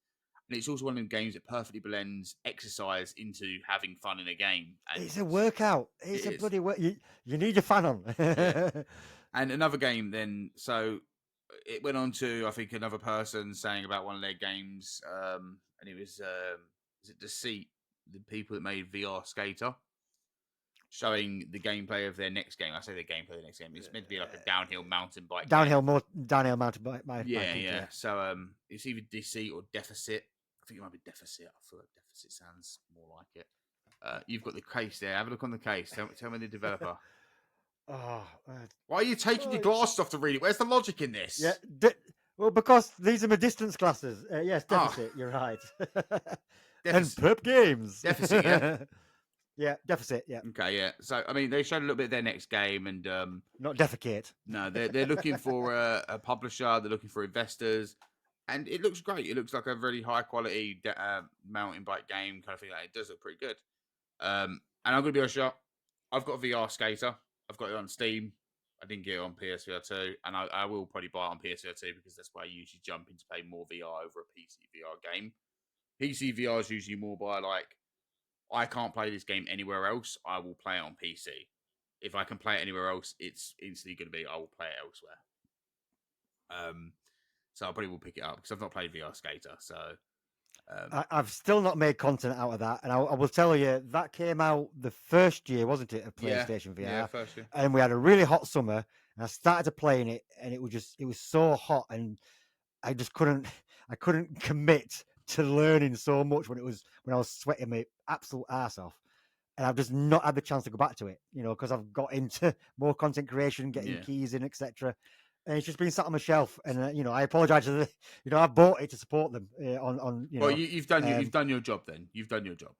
A: And it's also one of them games that perfectly blends exercise into having fun in a game. And
B: it's a workout.
A: it
B: It's a
A: is.
B: bloody work. You need your fan
A: Yeah.
B: on.
A: And another game then, so it went on to, I think, another person saying about one of their games, and it was it Deceit, the people that made VR Skater, showing the gameplay of their next game. I say the gameplay of the next game. It's meant to be like a downhill mountain bike game.
B: Downhill mountain
A: Yeah,
B: biking.
A: yeah. So it's either Deceit or Deficit. I think it might be Deficit. I feel like Deficit sounds more like it. You've got the case there. Have a look on the case. Tell me the developer.
B: Oh,
A: Why are you taking your glasses off to read it? Where's the logic in this?
B: yeah. Well, because these are my distance glasses. Yes, deficit. You're right. And Perp Games.
A: Deficit, yeah.
B: Yeah, deficit. Yeah.
A: Okay, yeah. So I mean, they showed a little bit of their next game, and
B: Not defecate.
A: no, they're looking for a publisher. They're looking for investors, and it looks great. It looks like a really high quality mountain bike game kind of thing. Like, it does look pretty good. And I'm gonna be honest, I've got a VR skater. I've got it on Steam. I didn't get it on PSVR2, and I will probably buy it on PSVR2 because that's where I usually jump in to play more VR over a PC VR game. PC VR is usually more by like, I can't play this game anywhere else. I will play it on PC. If I can play it anywhere else, it's instantly going to be I will play it elsewhere. So I probably will pick it up because I've not played VR Skater. So
B: I've still not made content out of that, and I will tell you that came out the first year, wasn't it, of PlayStation VR?
A: Yeah, first year.
B: And we had a really hot summer, and I started playing it, and it was so hot, and I just couldn't commit to learning so much when I was sweating my absolute ass off. And I've just not had the chance to go back to it, you know, because I've got into more content creation, getting keys in, etc. And it's just been sat on my shelf. And you know, I apologize to the, you know, I bought it to support them on. You
A: well,
B: know,
A: you've done your job then. You've done your job.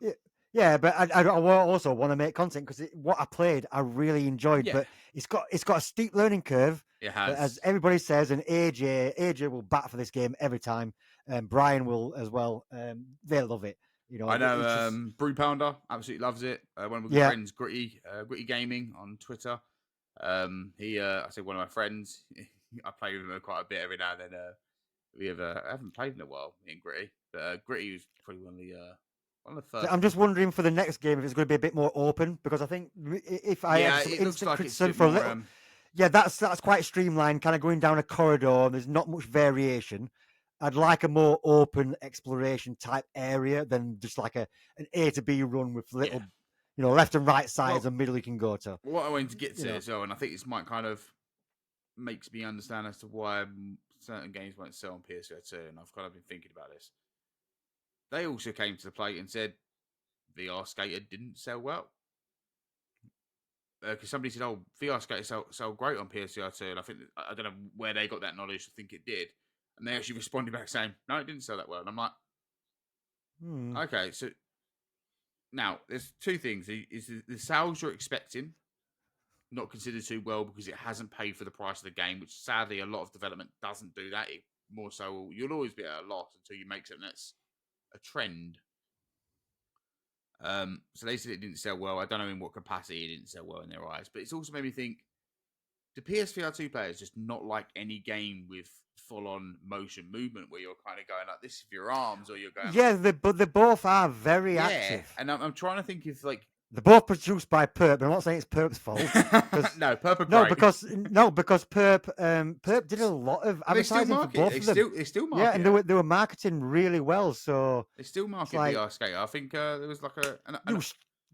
B: Yeah, but I also want to make content because what I played, I really enjoyed.
A: Yeah.
B: But it's got a steep learning curve.
A: It has,
B: as everybody says, and AJ will bat for this game every time, and Brian will as well. They love it. You know,
A: I know. Brew Pounder absolutely loves it. One of my good friends, Gritty Gaming on Twitter. I say one of my friends. I play with him quite a bit every now and then. I haven't played in a while, me and Gritty, but Gritty was probably one of the first.
B: I'm just wondering for the next game if it's going to be a bit more open, because I think if I had some instant criticism for a little, that's quite streamlined, kind of going down a corridor. And there's not much variation. I'd like a more open exploration type area than just like an A to B run with little, you know, left and right sides and middle you can go to.
A: What I wanted to get to as well, and I think this might kind of makes me understand as to why certain games won't sell on PSVR2, and I've kind of been thinking about this. They also came to the plate and said VR Skater didn't sell well. Because somebody said, "Oh, VR Skater sell great on PSVR2," and I don't know where they got that knowledge to think it did, and they actually responded back saying, "No, it didn't sell that well." And I'm like, "Okay, so now there's two things: is the sales you're expecting not considered too well because it hasn't paid for the price of the game, which sadly a lot of development doesn't do that. It more so you'll always be at a loss until you make something that's a trend." So they said it didn't sell well. I don't know in what capacity it didn't sell well in their eyes, but it's also made me think: do PSVR2 players just not like any game with full-on motion movement where you're kind of going like this with your arms, or you're going?
B: Yeah, but they both are very active.
A: And I'm trying to think if like
B: they're both produced by Perp, but I'm not saying it's Perp's fault.
A: No, Perp are
B: great. because Perp did a lot of advertising for both of them.
A: They still market.
B: Yeah, and they were marketing really well. So
A: they still market VR Skater. I think there was like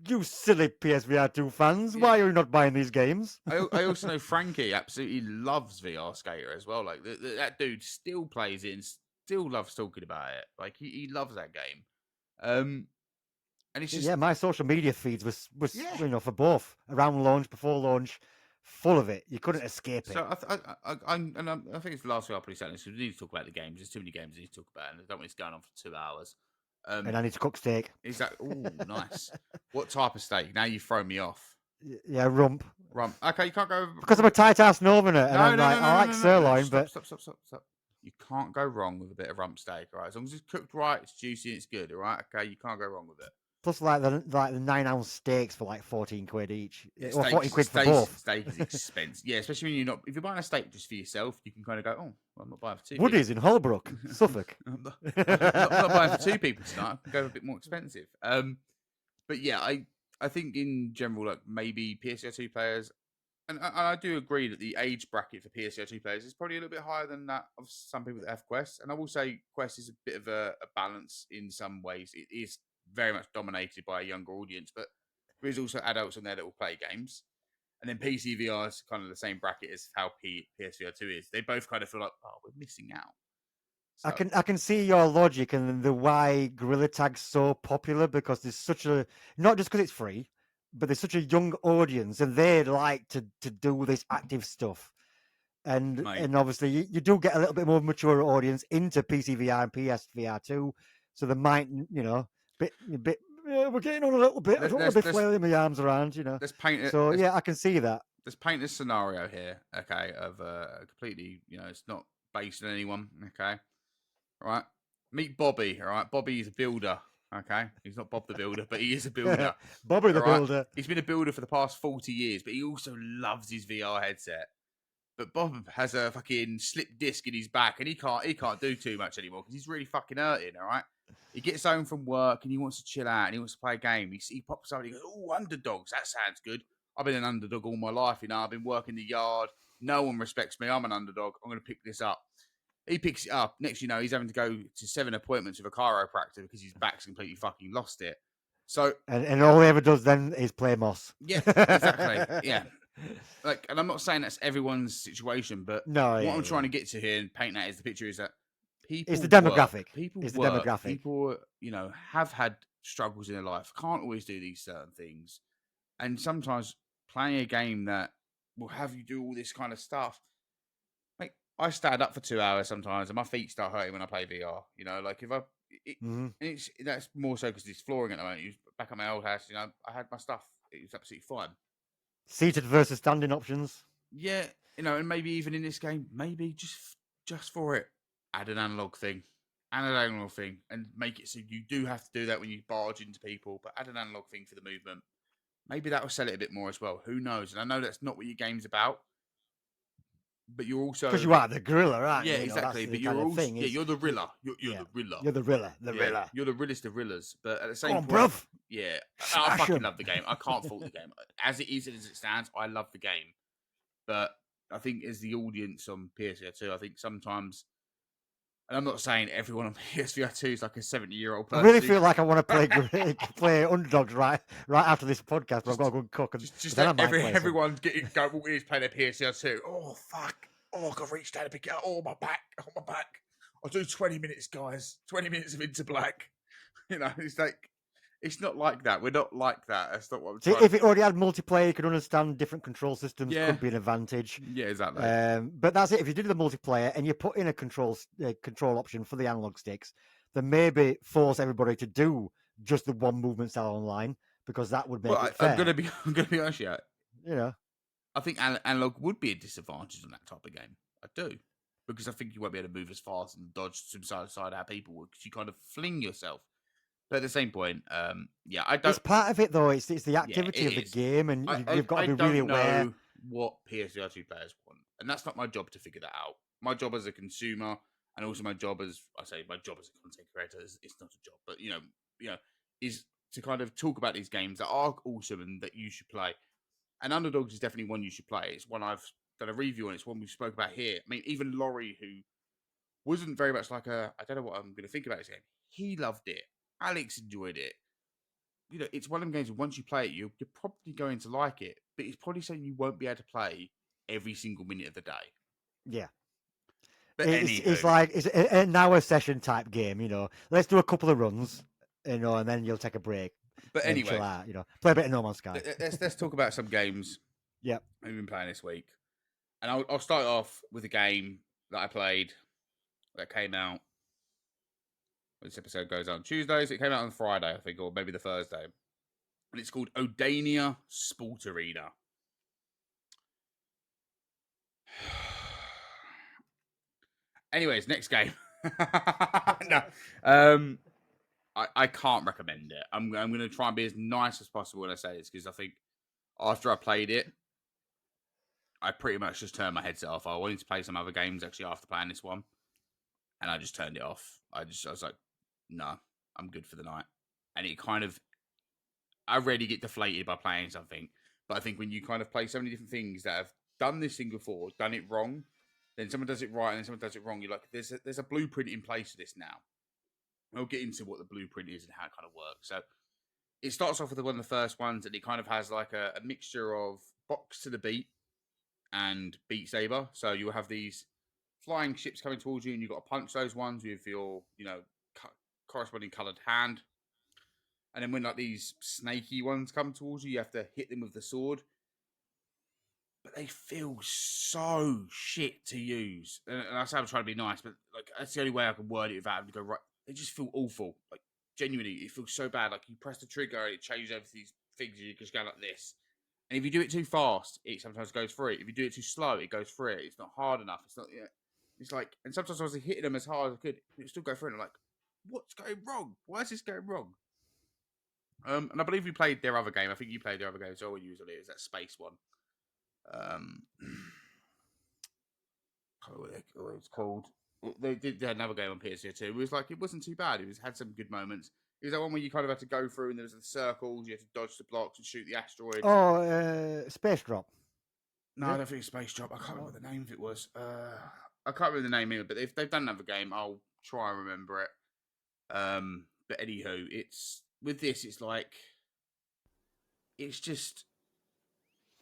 B: you silly PSVR2 fans, why are you not buying these games?
A: I also know Frankie absolutely loves VR Skater as well. Like that dude still plays it and still loves talking about it. Like he loves that game. And it's just
B: my social media feeds was you know, for both around launch, before launch, full of it. You couldn't escape it.
A: So I think it's the last thing I'll probably say this because we need to talk about the games. There's too many games we need to talk about, and I don't want this going on for 2 hours.
B: And I need to cook steak.
A: Is that nice? What type of steak? Now you've thrown me off.
B: Yeah, rump.
A: Rump. Okay, you can't go
B: Because I'm a tight ass northerner, and
A: No,
B: I'm
A: no,
B: like,
A: no, no,
B: I
A: no,
B: like
A: no, no.
B: sirloin,
A: Stop,
B: but
A: stop. You can't go wrong with a bit of rump steak, all right? As long as it's cooked right, it's juicy, and it's good, all right? Okay, you can't go wrong with it.
B: plus like the 9-ounce steaks for like 14 quid each, or
A: Steak,
B: 14 quid for both.
A: Steak is expensive. Yeah, especially when if you're buying a steak just for yourself, you can kind of go, oh, well, I'm not buying for two
B: Woody's
A: people.
B: in Holbrook, Suffolk.
A: I'm not buying for two people tonight. I can go a bit more expensive. But yeah, I think in general, like maybe PSVR2 players, and I do agree that the age bracket for PSVR2 players is probably a little bit higher than that of some people that have Quest. And I will say Quest is a bit of a balance in some ways. It is very much dominated by a younger audience, but there is also adults on there that will play games. And then PCVR is kind of the same bracket as how PSVR2 is. They both kind of feel like, oh, we're missing out. So,
B: I can see your logic and the why Gorilla Tag's so popular, because there's such a, not just because it's free, but there's such a young audience and they like to do this active stuff. And obviously you do get a little bit more mature audience into PCVR and PSVR2, so they might, bit we're getting on a little bit. I don't want to be flailing my arms around,
A: Let's paint
B: So yeah, I can see that.
A: Let's paint this scenario here, okay, of completely, it's not based on anyone, okay? All right. Meet Bobby, all right? Bobby is a builder, okay? He's not Bob the Builder, but he is a builder.
B: Bobby the Builder.
A: He's been a builder for the past 40 years, but he also loves his VR headset. But Bob has a fucking slip disc in his back, and he can't do too much anymore because he's really fucking hurting, all right? He gets home from work and he wants to chill out and he wants to play a game. He pops up and he goes, oh, Underdogs, that sounds good. I've been an underdog all my life, I've been working the yard. No one respects me. I'm an underdog. I'm going to pick this up. He picks it up. Next, he's having to go to 7 appointments with a chiropractor because his back's completely fucking lost it. So,
B: and all he ever does then is play Moss.
A: Yeah, exactly. Yeah. And I'm not saying that's everyone's situation, but I'm trying to get to here and paint that as the picture is that people.
B: It's the demographic.
A: People, have had struggles in their life. Can't always do these certain things, and sometimes playing a game that will have you do all this kind of stuff. Like I stand up for 2 hours sometimes, and my feet start hurting when I play VR. If that's more so because it's flooring at the moment. Back at my old house, I had my stuff. It was absolutely fine.
B: Seated versus standing options.
A: Yeah, and maybe even in this game, maybe just for it, add an analog thing, and make it so you do have to do that when you barge into people, but add an analog thing for the movement. Maybe that will sell it a bit more as well. Who knows? And I know that's not what your game's about, but you're also
B: because you are the gorilla, right?
A: Yeah, exactly. But you're also you're the Rilla. You're the Rilla.
B: You're the Rilla. The Rilla.
A: You're the Rillest of Rillas. But at the same
B: point,
A: bruv. Yeah, I fucking love the game. I can't fault the game as it is and as it stands. I love the game, but I think as the audience on PSVR2, I think sometimes. And I'm not saying everyone on PSVR2 is like a 70-year-old person.
B: I really feel like I want to play Underdogs right after this podcast, but I've got to go and cook.
A: Just everyone go walking play their PSVR2. Oh, fuck. Oh, I got to reach down to pick it up. Oh, my back. I'll do 20 minutes, guys. 20 minutes of Into Black. It's like, it's not like that. We're not like that. That's not what I'm trying.
B: If it already had multiplayer, you could understand different control systems. Could be an advantage.
A: Yeah, exactly.
B: But that's it. If you did the multiplayer and you put in a control option for the analog sticks, then maybe force everybody to do just the one movement style online, because that would make it fair.
A: I'm gonna be honest, yeah. I think analog would be a disadvantage on that type of game. I do, because I think you won't be able to move as fast and dodge from side to side how people would, because you kind of fling yourself. But at the same point, I don't.
B: It's part of it, though. It's the activity of the game, and you've got to be really aware.
A: I don't know what PSVR2 players want, and that's not my job to figure that out. My job as a consumer, and also my job as a content creator, it's not a job, but is to kind of talk about these games that are awesome and that you should play. And Underdogs is definitely one you should play. It's one I've done a review on. It's one we spoke about here. I mean, even Laurie, who wasn't very much like I don't know what I'm going to think about this game. He loved it. Alex enjoyed it. It's one of them games where once you play it, you're probably going to like it, but it's probably something you won't be able to play every single minute of the day.
B: Yeah.
A: But
B: it's like it's an hour session type game, Let's do a couple of runs, and then you'll take a break.
A: But anyway,
B: chill out, play a bit of No Man's Sky.
A: Let's talk about some games.
B: Yeah,
A: we've been playing this week, and I'll start off with a game that I played that came out. this episode goes on Tuesdays. It came out on Friday, I think, or maybe the Thursday. And it's called Odania Sport Arena. Anyways, next game. No, I can't recommend it. I'm going to try and be as nice as possible when I say this, because I think after I played it, I pretty much just turned my headset off. I wanted to play some other games actually after playing this one, and I just turned it off. I was like, no, I'm good for the night. And it kind of, I rarely get deflated by playing something, but I think when you kind of play so many different things that have done this thing before, done it wrong, then someone does it right and then someone does it wrong, you're like, there's a blueprint in place for this now. We'll get into what the blueprint is and how it kind of works. So it starts off with one of the first ones, and it kind of has like a mixture of box to the beat and Beat Saber. So you'll have these flying ships coming towards you, and you've got to punch those ones with your, corresponding coloured hand. And then when like these snaky ones come towards you, you have to hit them with the sword. But they feel so shit to use. And I say I'm trying to be nice, but like that's the only way I can word it without having to go right. They just feel awful. Like genuinely, it feels so bad. Like you press the trigger and it changes over these things, and you just go like this. And if you do it too fast, it sometimes goes through it. If you do it too slow, it goes through it. It's not hard enough. It's not. It's like, and sometimes I was hitting them as hard as I could, and it still go through. And I'm like, what's going wrong? Why is this going wrong? And I believe we played their other game. I think you played their other game as well. Usually, it was that space one. I can't remember what it's called. They had another game on PSVR2. It was like, it wasn't too bad. It had some good moments. It was that one where you kind of had to go through, and there was the circles. You had to dodge the blocks and shoot the asteroids.
B: Oh, Space Drop.
A: No, I don't think it's Space Drop. I can't remember what the name of it was. I can't remember the name either. But if they've done another game, I'll try and remember it. But anywho, it's with this. It's like it's just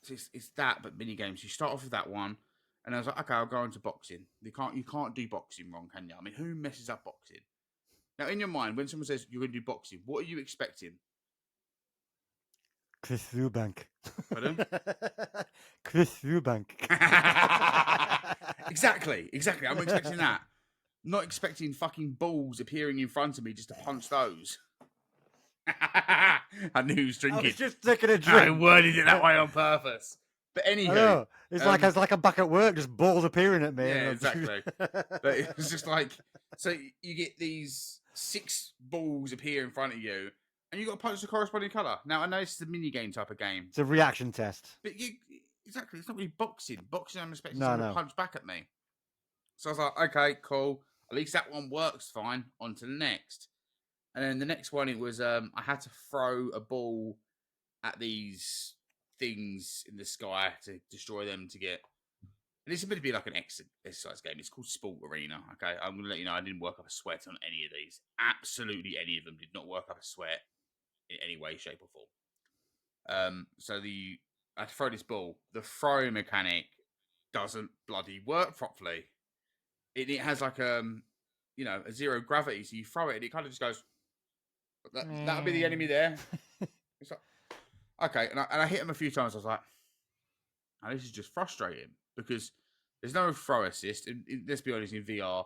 A: it's that, but mini games. You start off with that one, and I was like, okay, I'll go into boxing. You can't do boxing wrong, can you? I mean, who messes up boxing? Now, in your mind, when someone says you're going to do boxing, what are you expecting?
B: Chris Eubank.
A: Pardon?
B: Chris Eubank.
A: Exactly. I'm expecting that. Not expecting fucking balls appearing in front of me just to punch those. I knew he was drinking.
B: I was just taking a drink.
A: I worded it that way on purpose. But anywho,
B: I know. It's like I'm back at work, just balls appearing at me.
A: Yeah, exactly. But it was just like, so you get these 6 balls appear in front of you, and you got to punch the corresponding colour. Now, I know it's a mini game type of game.
B: It's a reaction test.
A: But exactly, it's not really boxing. Boxing, I'm expecting someone to punch back at me. So I was like, okay, cool. At least that one works fine. On to the next. And then the next one, it was I had to throw a ball at these things in the sky to destroy them to get. And it's meant to be like an exercise game. It's called Sport Arena. Okay, I'm going to let you know I didn't work up a sweat on any of these. Absolutely any of them did not work up a sweat in any way, shape, or form. So I had to throw this ball. The throw mechanic doesn't bloody work properly. It has like a zero gravity. So you throw it and it kind of just goes. That'll be the enemy there. It's like, okay, and I hit him a few times. I was like, oh, this is just frustrating because there's no throw assist. And let's be honest, in VR,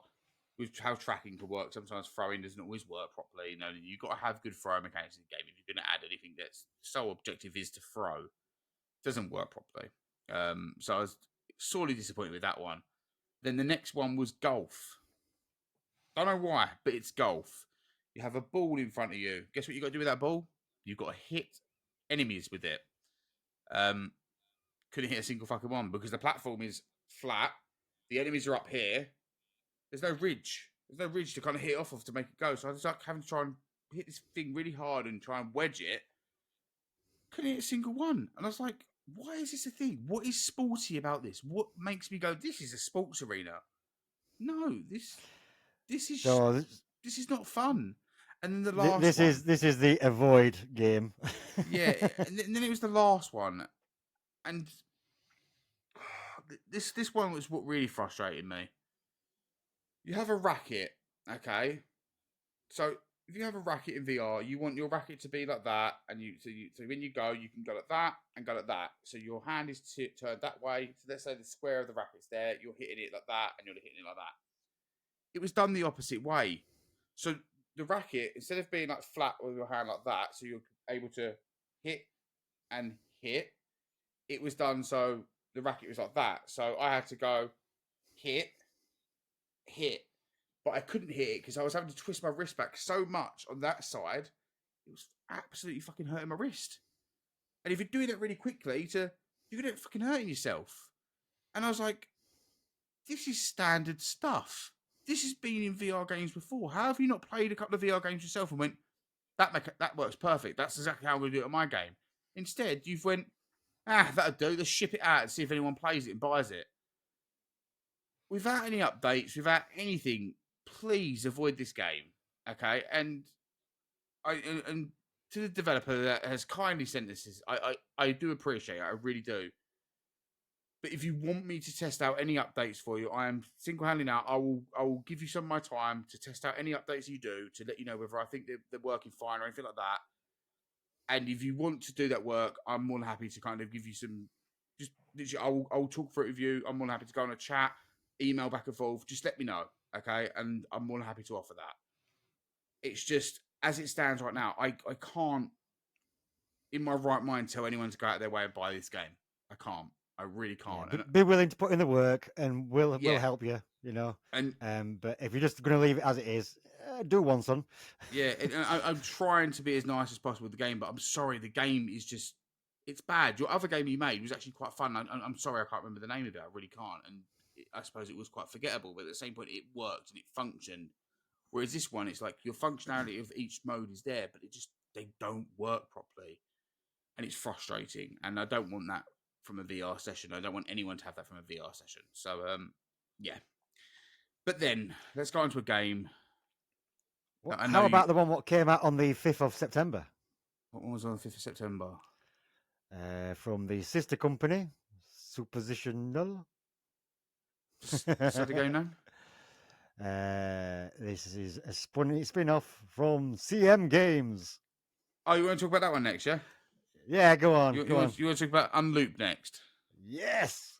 A: with how tracking can work, sometimes throwing doesn't always work properly. You've got to have good throw mechanics in the game if you're going to add anything that's sole objective is to throw. It doesn't work properly. So I was sorely disappointed with that one. Then the next one was golf. Don't know why, but it's golf. You have a ball in front of you. Guess what you got to do with that ball? You've got to hit enemies with it. Couldn't hit a single fucking one because the platform is flat. The enemies are up here. There's no ridge. There's no ridge to kind of hit off of to make it go. So I was like having to try and hit this thing really hard and try and wedge it. Couldn't hit a single one. And I was like, why is this a thing? What is sporty about this? What makes me go, this is a sports arena? No, this is not fun. And then the last
B: this is the avoid game.
A: Yeah, and then it was the last one. And this one was what really frustrated me. You have a racket, okay? So if you have a racket in VR, you want your racket to be like that, and so when you go, you can go like that and go like that. So your hand is turned that way. So let's say the square of the racket's there. You're hitting it like that, and you're hitting it like that. It was done the opposite way. So the racket, instead of being like flat with your hand like that, so you're able to hit and hit, it was done so the racket was like that. So I had to go hit, hit, but I couldn't hit it because I was having to twist my wrist back so much on that side. It was absolutely fucking hurting my wrist. And if you're doing it really quickly, you're gonna fucking hurting yourself. And I was like, this is standard stuff. This has been in VR games before. How have you not played a couple of VR games yourself and went, that works perfect. That's exactly how I'm going to do it on my game. Instead, you've went, that'll do. Let's ship it out and see if anyone plays it and buys it. Without any updates, without anything, please avoid this game. Okay? And to the developer that has kindly sent this, I do appreciate it. I really do. But if you want me to test out any updates for you, I am single-handedly now. I will give you some of my time to test out any updates you do to let you know whether I think they're working fine or anything like that. And if you want to do that work, I'm more than happy to kind of give you some. Just literally, I'll talk through it with you. I'm more than happy to go on a chat, email back and forth. Just let me know, okay? And I'm more than happy to offer that. It's just as it stands right now, I can't, in my right mind, tell anyone to go out their way and buy this game. I can't. I really can't.
B: Yeah, be willing to put in the work, and we'll help you.
A: And
B: but if you're just going to leave it as it is, do one, son.
A: Yeah, I'm trying to be as nice as possible with the game, but I'm sorry, the game is just, it's bad. Your other game you made was actually quite fun. I'm sorry, I can't remember the name of it. I really can't. And I suppose it was quite forgettable, but at the same point, it worked and it functioned. Whereas this one, it's like your functionality of each mode is there, but they don't work properly. And it's frustrating. And I don't want that from a VR session. I don't want anyone to have that from a VR session. So, yeah. But then, let's go into a game.
B: How about the one what came out on the 5th of September?
A: What one was on the 5th of September?
B: From the sister company, Superpositional.
A: Is that the game name?
B: This is a spin-off from CM Games.
A: Oh, you want to talk about that one next, yeah?
B: Yeah, go on.
A: You want to talk about Unloop next?
B: Yes.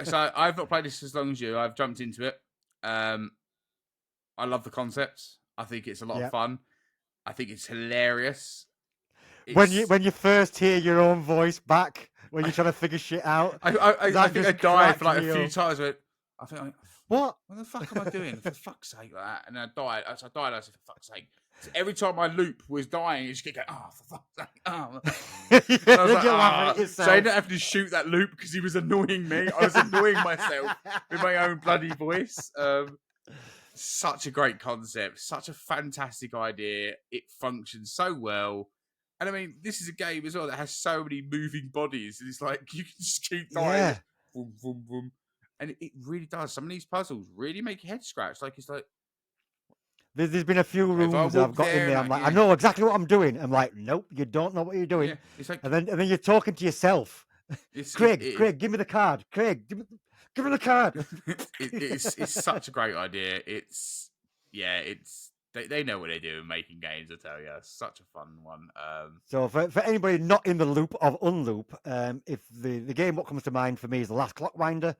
A: So I've not played this as long as you. I've jumped into it. I love the concepts. I think it's a lot of fun. I think it's hilarious.
B: When you first hear your own voice back when you're trying to figure shit out,
A: I think I died for like a few times.
B: What
A: the fuck am I doing? For fuck's sake, like that. And I died. I died. I said, for fuck's sake. So every time my loop was dying, you just keep going, for fuck's sake. I was like, So I didn't have to shoot that loop because he was annoying me. I was annoying myself with my own bloody voice. Such a great concept. Such a fantastic idea. It functions so well. And I mean, this is a game as well that has so many moving bodies. And it's like, you can just keep dying. Boom, boom, boom. And it really does. Some of these puzzles really make your head scratch. Like, it's like...
B: There's been a few rooms I've got in there. I'm like, I know exactly what I'm doing. I'm like, nope, you don't know what you're doing. Yeah, it's like, and then you're talking to yourself. Craig, give me the card. Craig, give me the card.
A: It's such a great idea. They know what they're doing making games, I tell you. It's such a fun one.
B: So for anybody not in the loop of Unloop, if the game, what comes to mind for me is The Last Clockwinder.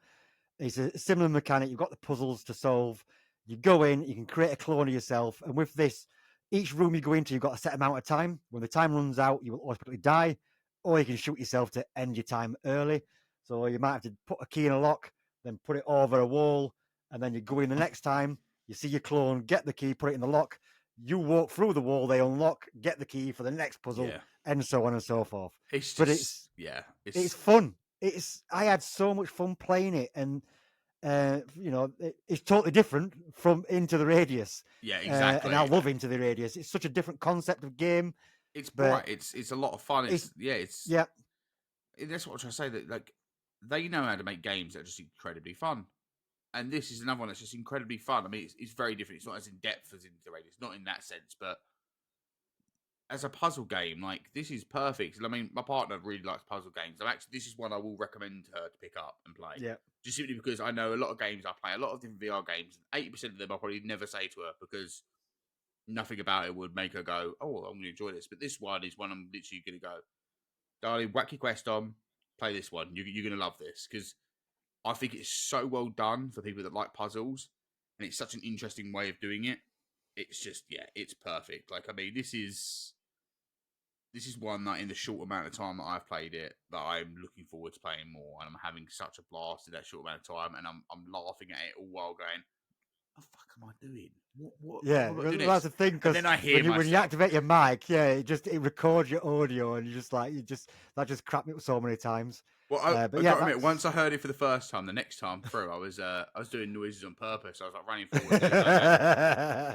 B: It's a similar mechanic. You've got the puzzles to solve. You go in, you can create a clone of yourself. And with this, each room you go into, you've got a set amount of time. When the time runs out, you will automatically die, or you can shoot yourself to end your time early. So you might have to put a key in a lock, then put it over a wall, and then you go in the next time. You see your clone, get the key, put it in the lock. You walk through the wall, they unlock, get the key for the next puzzle, and so on and so forth. It's fun. I had so much fun playing it, and it's totally different from Into the Radius.
A: Yeah, exactly.
B: And I love Into the Radius. It's such a different concept of game.
A: It's bright. It's a lot of fun. That's what I'm trying to say. That like they know how to make games that are just incredibly fun. And this is another one that's just incredibly fun. I mean, it's very different. It's not as in depth as Into the Radius, not in that sense, but as a puzzle game, like this is perfect. I mean, my partner really likes puzzle games. This is one I will recommend her to pick up and play.
B: Yeah.
A: Just simply because I know a lot of games I play, a lot of different VR games, and 80% of them I'll probably never say to her because nothing about it would make her go, "Oh, I'm going to enjoy this." But this one is one I'm literally going to go, "Darling, whack your quest on, play this one. You're going to love this," because I think it's so well done for people that like puzzles, and it's such an interesting way of doing it. it's just it's perfect. Like, I mean, this is one that in the short amount of time that I've played it, that I'm looking forward to playing more, and I'm having such a blast in that short amount of time, and I'm laughing at it all while going, "What the fuck am I doing? What
B: Yeah,
A: have I got to do
B: well, that's
A: next?"
B: the thing,
A: And
B: because
A: then I hear
B: when you
A: myself.
B: activate your mic, yeah, it records your audio, and that just cracked me up so many times.
A: Well,
B: But
A: I
B: yeah,
A: got to admit, once
B: that's
A: I heard it for the first time, the next time through, I was doing noises on purpose. I was like running forward, doing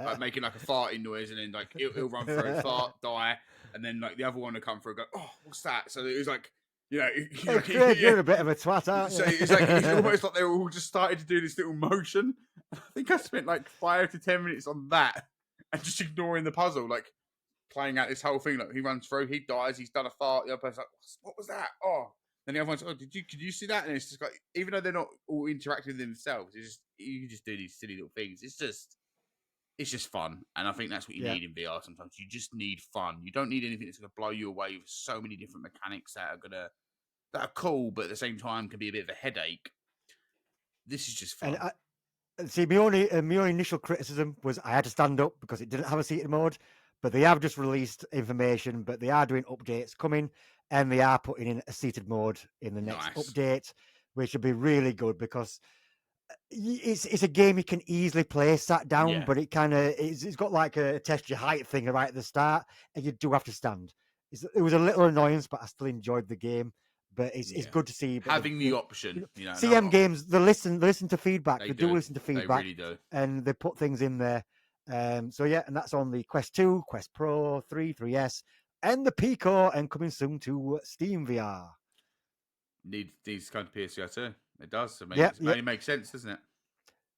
A: like making like a farting noise, and then like it'll run through, fart, die, and then like the other one will come through, and go, "Oh, what's that?" So it was like,
B: Hey,
A: like,
B: Craig,
A: yeah.
B: you're a bit of a twat, aren't
A: So
B: you?
A: it's almost like they were all just started to do this little motion. I think I spent like 5 to 10 minutes on that and just ignoring the puzzle, like playing out this whole thing. Like he runs through, he dies, he's done a fart. The other person's like, "What was that?" Oh, then the other one's, "Oh, could you see that?" And it's just like, even though they're not all interacting with themselves, it's just you just do these silly little things. It's just fun, and I think that's what you
B: Yeah.
A: need in VR. Sometimes you just need fun. You don't need anything that's going to blow you away with so many different mechanics that are cool, but at the same time can be a bit of a headache. This is just
B: And
A: fun.
B: see, my only initial criticism was I had to stand up because it didn't have a seated mode. But they have just released information, but they are doing updates coming, and they are putting in a seated mode in the next
A: Nice.
B: update, which will be really good because it's a game you can easily play sat down,
A: Yeah.
B: but it's got like a test your height thing right at the start, and you do have to stand. It was a little annoyance, but I still enjoyed the game. But it's
A: Yeah.
B: good to see. But
A: Having the option,
B: CM games, they listen to feedback.
A: they
B: They do
A: do.
B: listen to
A: They
B: feedback,
A: really do.
B: and they put things in there. So yeah, and that's on the Quest 2, Quest Pro, 3, 3S, and the Pico, and coming soon to Steam VR.
A: Needs to come to PSVR2. It does. I mean,
B: Yeah,
A: it
B: yeah,
A: only makes sense, doesn't it?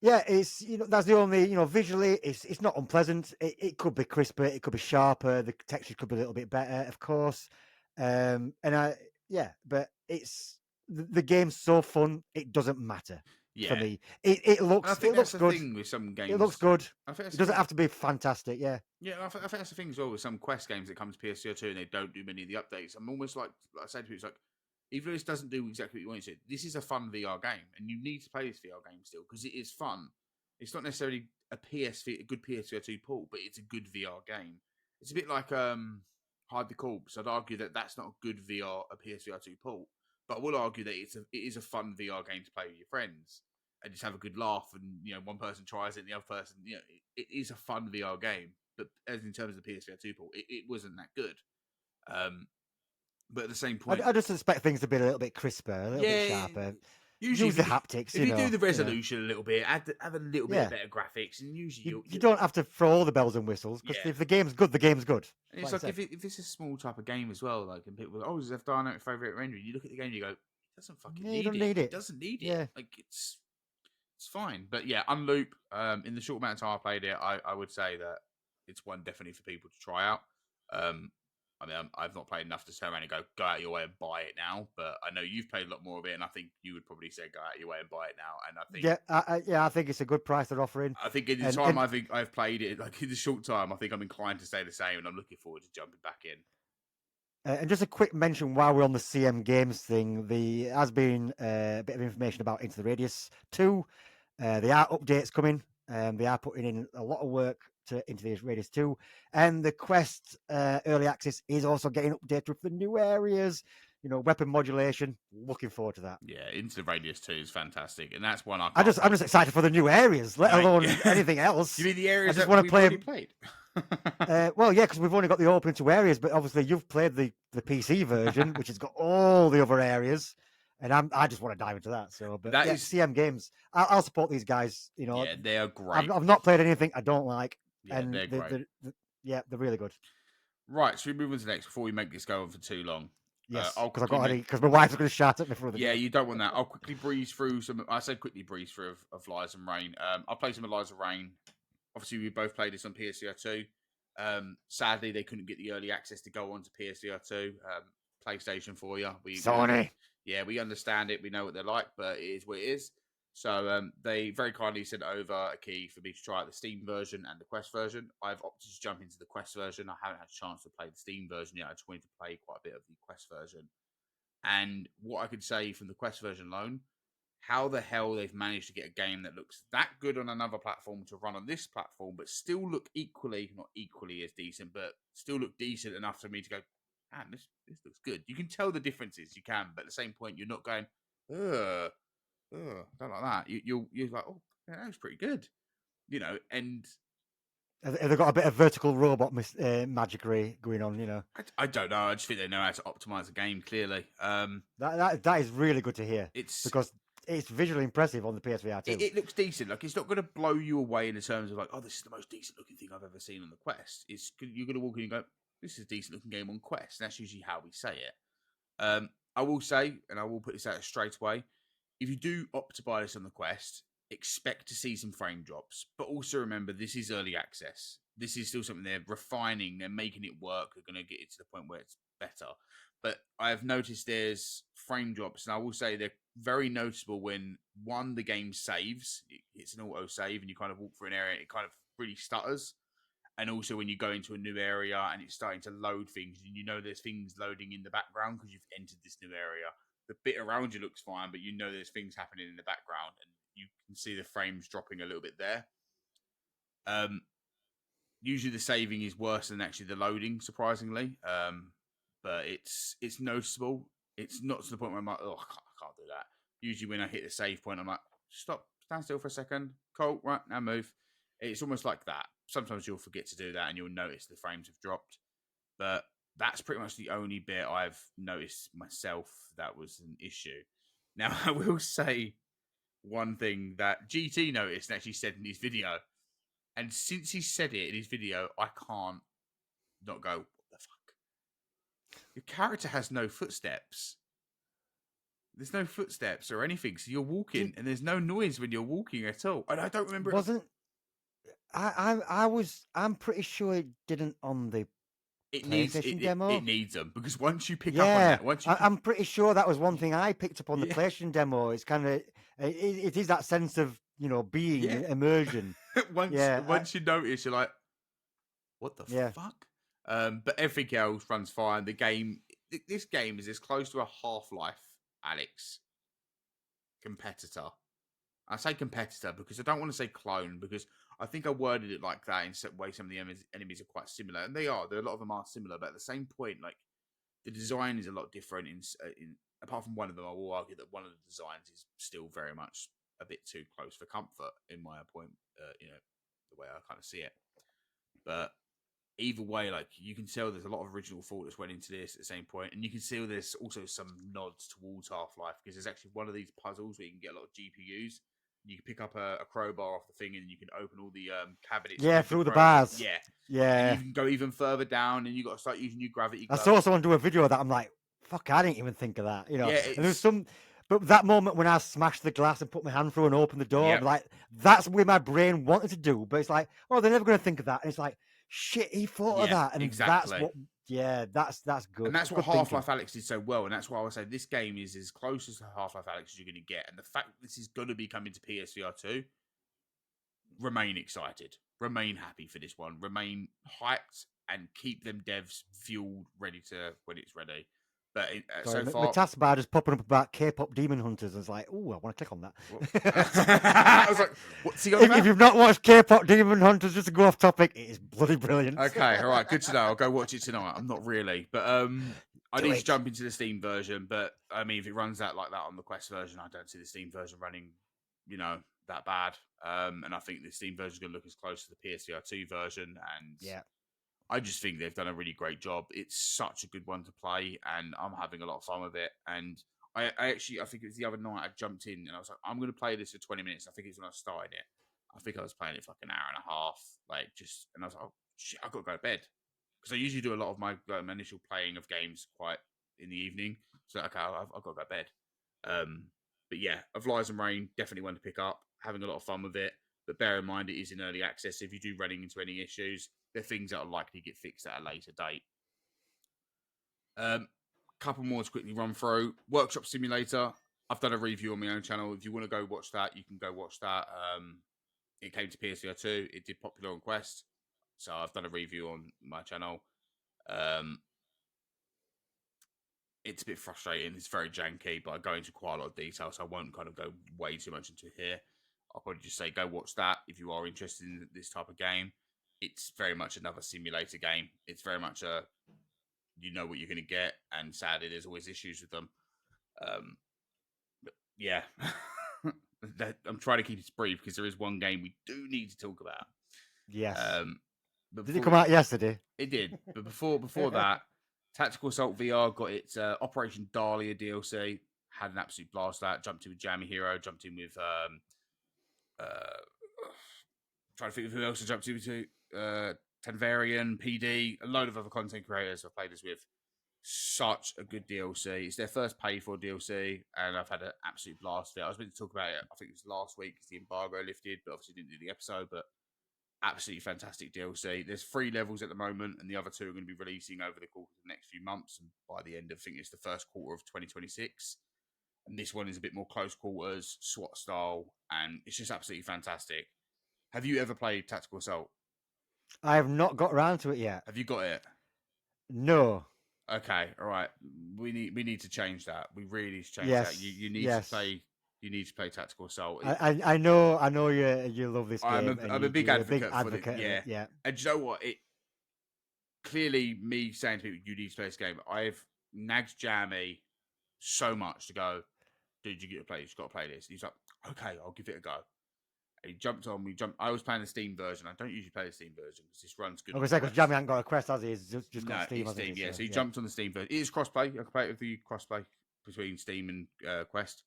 B: yeah. It's that's the only visually it's not unpleasant. It could be crisper, it could be sharper. The texture could be a little bit better, of course. And I yeah, but it's the game's so fun. It doesn't matter for
A: Yeah.
B: me. It
A: And I
B: looks
A: think that's the
B: good.
A: thing with some
B: It looks
A: games.
B: good.
A: I think that's
B: It
A: the
B: doesn't
A: thing.
B: have to be fantastic. Yeah.
A: Yeah, I think that's the thing as well with some Quest games that come to PSVR2 and they don't do many of the updates. I'm almost like I say to people, it's like, even though this doesn't do exactly what you want it to, this is a fun VR game, and you need to play this VR game still because it is fun. It's not necessarily a good PSVR2 port, but it's a good VR game. It's a bit like Hide the Corpse. I'd argue that that's not a good a PSVR2 port, but I will argue that it is a fun VR game to play with your friends and just have a good laugh. And one person tries it, and the other person, it is a fun VR game. But as in terms of the PSVR2 port, it wasn't that good. Um, but at the same point,
B: I just expect things to be a little bit crisper, a little bit
A: yeah,
B: sharper.
A: usually
B: Use the haptics,
A: if you do the resolution a little bit, have a little bit
B: Yeah.
A: better graphics, and usually
B: You don't have to throw all the bells and whistles because
A: yeah.
B: if the game's good, the game's good.
A: And it's
B: Like I
A: like
B: said.
A: if it's a small type of game as well, like and people go, "Oh, is F dynamic favorite rendering?" You look at the game, and you go, "It doesn't fucking
B: Yeah, you
A: need
B: don't
A: it.
B: need
A: It
B: it.
A: doesn't need it.
B: Yeah.
A: Like it's fine." But yeah, Unloop. In the short amount of time I played it, I would say that it's one definitely for people to try out. Um, I mean, I've not played enough to turn around and go out of your way and buy it now. But I know you've played a lot more of it, and I think you would probably say go out of your way and buy it now. And I think
B: Yeah, I think it's a good price they're offering.
A: in the
B: And
A: time I've played it, like in the short time, I think I'm inclined to say the same, and I'm looking forward to jumping back in.
B: and just a quick mention while we're on the CM Games thing, there has been a bit of information about Into the Radius 2. There are updates coming. They are putting in a lot of work Into the Radius 2. And the Quest Early Access is also getting updated with the new areas, weapon modulation. Looking forward to that.
A: Yeah, Into the Radius 2 is fantastic, and that's one I
B: I'm
A: can't
B: just, I'm
A: wait
B: just
A: for.
B: excited for the new areas, let
A: Mate,
B: alone
A: yeah.
B: anything else.
A: You mean the
B: I
A: areas
B: just
A: that
B: want to
A: we've
B: play.
A: already played?
B: Well, yeah, because we've only got the open two areas, but obviously you've played the PC version, which has got all the other areas, and I just want to dive into that. So, but
A: That
B: yeah,
A: is,
B: CM Games, I'll support these guys.
A: yeah, they are great.
B: I've not played anything I don't like,
A: Yeah,
B: and
A: they're great.
B: yeah, they're really good.
A: Right, so we move on to the next before we make this go on for too long.
B: Yes,
A: I'll
B: because
A: quickly
B: because my wife's going to shout at me for the
A: Yeah,
B: game.
A: you don't want that. I'll quickly breeze through some. I said quickly breeze through of Lies and Rain. I'll play some of Lies and Rain. Obviously, we both played this on PSVR2. Sadly, they couldn't get the early access to go on to PSVR2. PlayStation for you.
B: Sony.
A: We understand it. We know what they're like, but it is what it is. So they very kindly sent over a key for me to try out the Steam version and the Quest version. I've opted to jump into the Quest version. I haven't had a chance to play the Steam version yet. I just wanted to play quite a bit of the Quest version. And what I could say from the Quest version alone, how the hell they've managed to get a game that looks that good on another platform to run on this platform, but still look not equally as decent, but still look decent enough for me to go, man, this looks good. You can tell the differences, you can, but at the same point, you're not going, ugh, don't like that. You're like, oh, yeah, that was pretty good, and
B: Have they got a bit of vertical robot magicry going on?
A: I don't know. I just think they know how to optimize the game clearly.
B: That is really good to hear
A: It's
B: because it's visually impressive on the PSVR2.
A: it looks decent. Like, it's not going to blow you away in the terms of like, oh, this is the most decent looking thing I've ever seen on the Quest. You're going to walk in and go, this is a decent looking game on Quest. And that's usually how we say it. I will say, and I will put this out straight away, if you do opt to buy this on the Quest, expect to see some frame drops. But also remember, this is early access. This is still something they're refining. They're making it work. They're going to get it to the point where it's better. But I've noticed there's frame drops, and I will say they're very noticeable when, one, the game saves. It's an auto save, and you kind of walk through an area, and it kind of really stutters. And also when you go into a new area and it's starting to load things, and there's things loading in the background because you've entered this new area. The bit around you looks fine, but there's things happening in the background, and you can see the frames dropping a little bit there. Usually the saving is worse than actually the loading, surprisingly. But it's noticeable. It's not to the point where I'm like, oh, I can't do that. Usually when I hit the save point, I'm like, stop, stand still for a second. Cool, right, now move. It's almost like that. Sometimes you'll forget to do that and you'll notice the frames have dropped. But that's pretty much the only bit I've noticed myself that was an issue. Now, I will say one thing that GT noticed and actually said in his video. And since he said it in his video, I can't not go, what the fuck? Your character has no footsteps. There's no footsteps or anything. So you're walking and there's no noise when you're walking at all. And I don't remember
B: Wasn't I'm pretty sure it didn't on the PlayStation demo.
A: It needs them because once you pick up on that,
B: I'm pretty sure that was one thing I picked up on the PlayStation demo. It's kind of it is that sense of being immersion.
A: once you notice, you're like, what the fuck? But everything else runs fine. This game is as close to a Half-Life, Alex, competitor. I say competitor because I don't want to say clone, because I think I worded it like that in some way. Some of the enemies are quite similar, and they are. A lot of them are similar, but at the same point, like, the design is a lot different. In apart from one of them, I will argue that one of the designs is still very much a bit too close for comfort, in my point. The way I kind of see it. But either way, like, you can tell there's a lot of original thought that's went into this at the same point, and you can see there's also some nods towards Half-Life, because there's actually one of these puzzles where you can get a lot of GPUs. You can pick up a crowbar off the thing, and you can open all the cabinets.
B: Yeah, through the bars.
A: Yeah.
B: And
A: you can go even further down, and you got to start using your gravity gloves.
B: I saw someone do a video of that. I'm like, fuck, I didn't even think of that.
A: Yeah,
B: and there's but that moment when I smashed the glass and put my hand through and opened the door, I'm like, that's where my brain wanted to do. But it's like, oh, they're never going to think of that. And it's like, shit, he thought of that. And
A: exactly.
B: That's good.
A: And that's what Half-Life Alyx did so well. And that's why I would say this game is as close as Half-Life Alyx as you're going to get. And the fact that this is going to be coming to PSVR2, remain excited. Remain happy for this one. Remain hyped and keep them devs fueled, ready to when it's ready. But so far,
B: my taskbar just popping up about K-pop Demon Hunters. I was like, oh, I want to click on that.
A: I was like, what's he on about?
B: If you've not watched K-pop Demon Hunters, just to go off topic, it is bloody brilliant.
A: Okay, all right, good to know. I'll go watch it tonight. I'm not really, but I need to jump into the Steam version. But I mean, if it runs out like that on the Quest version, I don't see the Steam version running, that bad. And I think the Steam version is going to look as close to the PSVR2 version. And I just think they've done a really great job. It's such a good one to play, and I'm having a lot of fun with it. And I think it was the other night I jumped in and I was like, I'm going to play this for 20 minutes. I think it's when I started it. I think I was playing it for like an hour and a half, and I was like, oh shit, I've got to go to bed, because I usually do a lot of my initial playing of games quite in the evening. So okay, I've got to go to bed. But yeah, Of Lies and Rain, definitely one to pick up. Having a lot of fun with it. But bear in mind, it is in early access. If you do running into any issues, they're things that are likely to get fixed at a later date. Couple more to quickly run through. Workshop Simulator. I've done a review on my own channel. If you want to go watch that, you can go watch that. It came to PSVR2. It did popular on Quest. So I've done a review on my channel. it's a bit frustrating. It's very janky, but I go into quite a lot of detail, so I won't kind of go way too much into it here. I'll probably just say go watch that if you are interested in this type of game. It's very much another simulator game. It's very much a you know what you're going to get, and sadly, there's always issues with them. But yeah, I'm trying to keep it brief because there is one game we do need to talk about.
B: Yes.
A: But
B: Did it come out yesterday?
A: It did, but before that, Tactical Assault VR got its Operation Dahlia DLC. Had an absolute blast. That jumped in with Jammy Hero. Jumped in with trying to think of who else I jumped in with. Tanvarian, PD, a load of other content creators I've played this with. Such a good DLC. It's their first paid for DLC, and I've had an absolute blast with it. I was meant to talk about it. I think it was last week because the embargo lifted, but obviously didn't do the episode. But absolutely fantastic DLC. There's 3 levels at the moment, and the other 2 are going to be releasing over the course of the next few months. And by the end of, I think it's the first quarter of 2026. And this one is a bit more close quarters, SWAT style, and it's just absolutely fantastic. Have you ever played Tactical Assault?
B: I have not got around to it yet.
A: Have you got it?
B: No.
A: Okay, all right. We need to change that. We really need to change that. You need to play. You need to play Tactical Assault.
B: I know you love this game.
A: I'm a big advocate for it.
B: Of it. Yeah.
A: And do you know what? It clearly me saying to people, you need to play this game. I've nagged Jammy so much to go, dude, you got to play. You've got to play this. And he's like, okay, I'll give it a go. And he jumped on. I was playing the Steam version. I don't usually play the Steam version because this runs good.
B: I was say because Jammy hasn't got a Quest, has he? He's just got Steam.
A: It's Steam, yeah. So he jumped on the Steam version. It is crossplay. I can play it with the crossplay between Steam and Quest.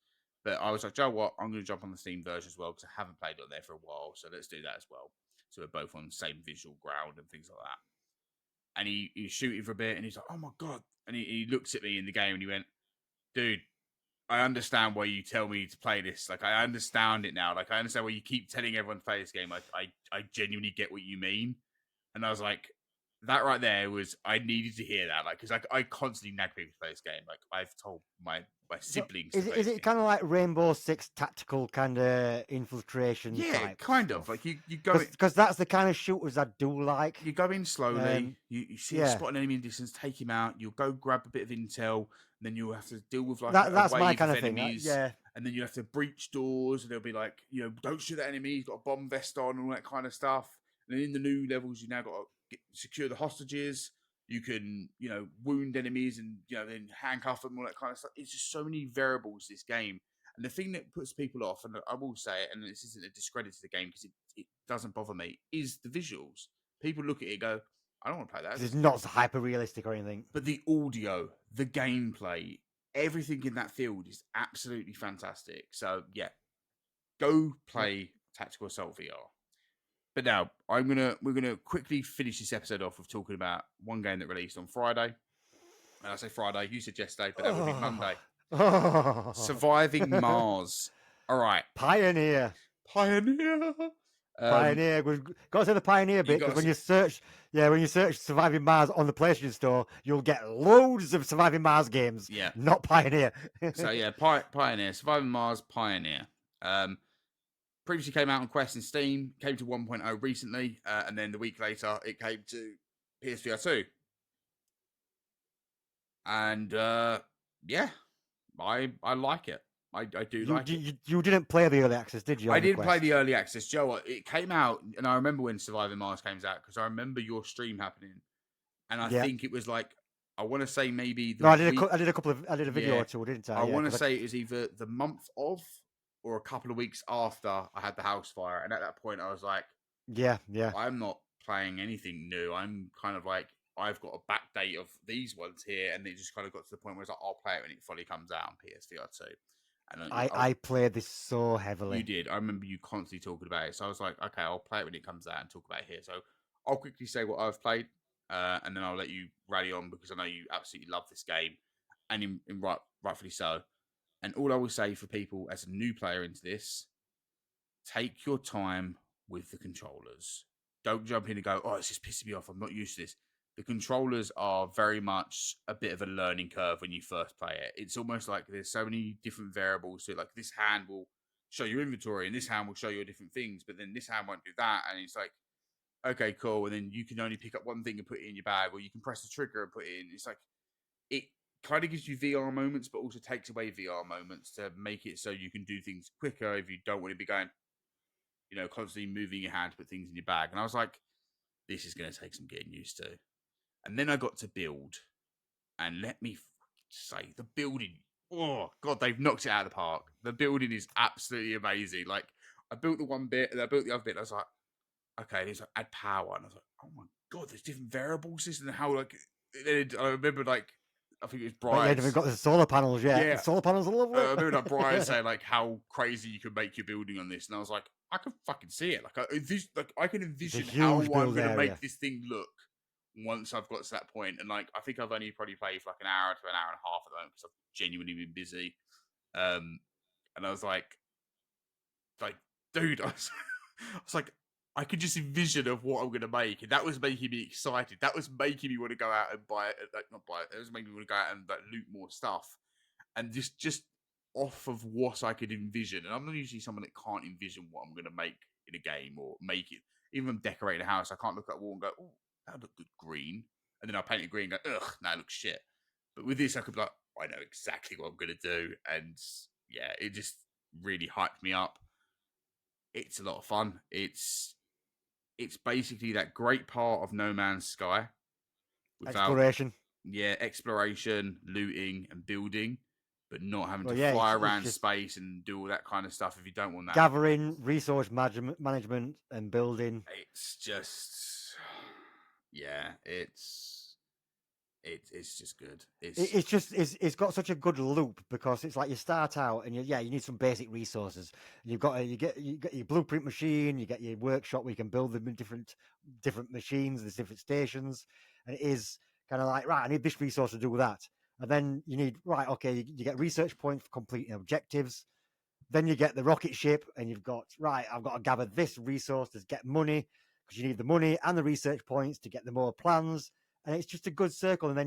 A: But I was like, Joe, what? I'm going to jump on the Steam version as well because I haven't played it on there for a while. So let's do that as well. So we're both on the same visual ground and things like that. And he was shooting for a bit and he's like, oh my God. And he looks at me in the game and he went, dude, I understand why you tell me to play this. Like, I understand it now. Like, I understand why you keep telling everyone to play this game. I genuinely get what you mean. And I was like, that right there was, I needed to hear that. Like, because I constantly nag people to play this game. Like, I've told my siblings.
B: Is it kind of like Rainbow Six tactical kind of infiltration?
A: Yeah,
B: type
A: kind
B: stuff?
A: of. Like you go
B: because that's the kind of shooters I do like.
A: You go in slowly. You see a spot an enemy in distance, take him out. You'll go grab a bit of intel, and then you'll have to deal with like
B: that's
A: a
B: my
A: wave
B: kind
A: of
B: of
A: enemies.
B: thing. Yeah,
A: and then you have to breach doors, and they'll be like, don't shoot that enemy. He's got a bomb vest on, and all that kind of stuff. And then in the new levels, you now got to secure the hostages. You can, wound enemies and, then handcuff them, all that kind of stuff. It's just so many variables, this game. And the thing that puts people off, and I will say it, and this isn't a discredit to the game because it doesn't bother me, is the visuals. People look at it and go, I don't want to play that.
B: It's not hyper realistic or anything.
A: But the audio, the gameplay, everything in that field is absolutely fantastic. So, yeah, go play Tactical Assault VR. But now we're gonna quickly finish this episode off with talking about one game that released on Friday. And I say Friday, you said yesterday, but that would be Monday. Surviving Mars. All right,
B: Pioneer. Pioneer. Got to say the Pioneer bit because when you search Surviving Mars on the PlayStation Store, you'll get loads of Surviving Mars games.
A: Yeah,
B: not Pioneer.
A: So yeah, Pioneer, Surviving Mars, Pioneer. Previously came out on Quest and Steam, came to 1.0 recently, and then the week later it came to PSVR2. And yeah, I like it. I do like it.
B: You didn't play the early access, did you?
A: I didn't play the early access. Joe, what? It came out, and I remember when Surviving Mars came out because I remember your stream happening, and I think it was like I want to say maybe.
B: I did a video or two, didn't I?
A: I want to say it was either the month of or a couple of weeks after I had the house fire, and at that point I was like,
B: yeah,
A: I'm not playing anything new. I'm kind of like, I've got a back date of these ones here, and it just kind of got to the point where it's like, I'll play it when it fully comes out on PSVR2. And
B: I played this so heavily.
A: You did. I remember you constantly talking about it. So I was like, okay, I'll play it when it comes out and talk about it here. So I'll quickly say what I've played, and then I'll let you rally on because I know you absolutely love this game, and rightfully so. And all I will say for people as a new player into this, take your time with the controllers. Don't jump in and go, oh, it's just pissing me off. I'm not used to this. The controllers are very much a bit of a learning curve when you first play it. It's almost like there's so many different variables. So like this hand will show your inventory and this hand will show you different things, but then this hand won't do that. And it's like, okay, cool. And then you can only pick up one thing and put it in your bag, or you can press the trigger and put it in. It's like, kind of gives you VR moments, but also takes away VR moments to make it so you can do things quicker if you don't want to be going, constantly moving your hand to put things in your bag. And I was like, this is going to take some getting used to. And then I got to build, and let me say, the building, oh god, they've knocked it out of the park. The building is absolutely amazing. Like, I built the one bit, and I built the other bit, and I was like, okay, and it's like, add power, and I was like, oh my god, there's different variables, and how, like, I remember, like, I think it was
B: But you haven't
A: Brian's.
B: got the solar panels yet.
A: Yeah.
B: The solar panels are lovely.
A: I remember like Brian saying like how crazy you can make your building on this, and I was like, I can fucking see it. I can envision how I'm
B: huge
A: going
B: build
A: to
B: area.
A: make this thing look once I've got to that point. And like, I think I've only probably played for like an hour to an hour and a half at the moment because I've genuinely been busy. And I was like, dude, I was like, I could just envision of what I'm going to make, and that was making me excited. That was making me want to go out and buy it. Like, not buy it. It was making me want to go out and like loot more stuff. And just off of what I could envision, and I'm not usually someone that can't envision what I'm going to make in a game or make it. Even when I'm decorating a house, I can't look at a wall and go, "Oh, that look good green," and then I paint it green and go, "Ugh, that looks shit." But with this, I could be like, I know exactly what I'm going to do, and yeah, it just really hyped me up. It's a lot of fun. It's basically that great part of No Man's Sky without
B: Exploration.
A: Yeah, exploration, looting, and building, but not having
B: Well,
A: to
B: yeah,
A: fly
B: it's
A: around
B: just
A: space and do all that kind of stuff if you don't want that.
B: gathering, resource management, and building.
A: It's just, yeah, it's just good.
B: It's got such a good loop because it's like you start out and you need some basic resources. You get your blueprint machine, you get your workshop where you can build them in different machines. There's different stations, and it is kind of like, right, I need this resource to do that, and then you need, right, okay, you get research points for completing objectives. Then you get the rocket ship, and you've got, right, I've got to gather this resource to get money, because you need the money and the research points to get the more plans, and it's just a good circle. And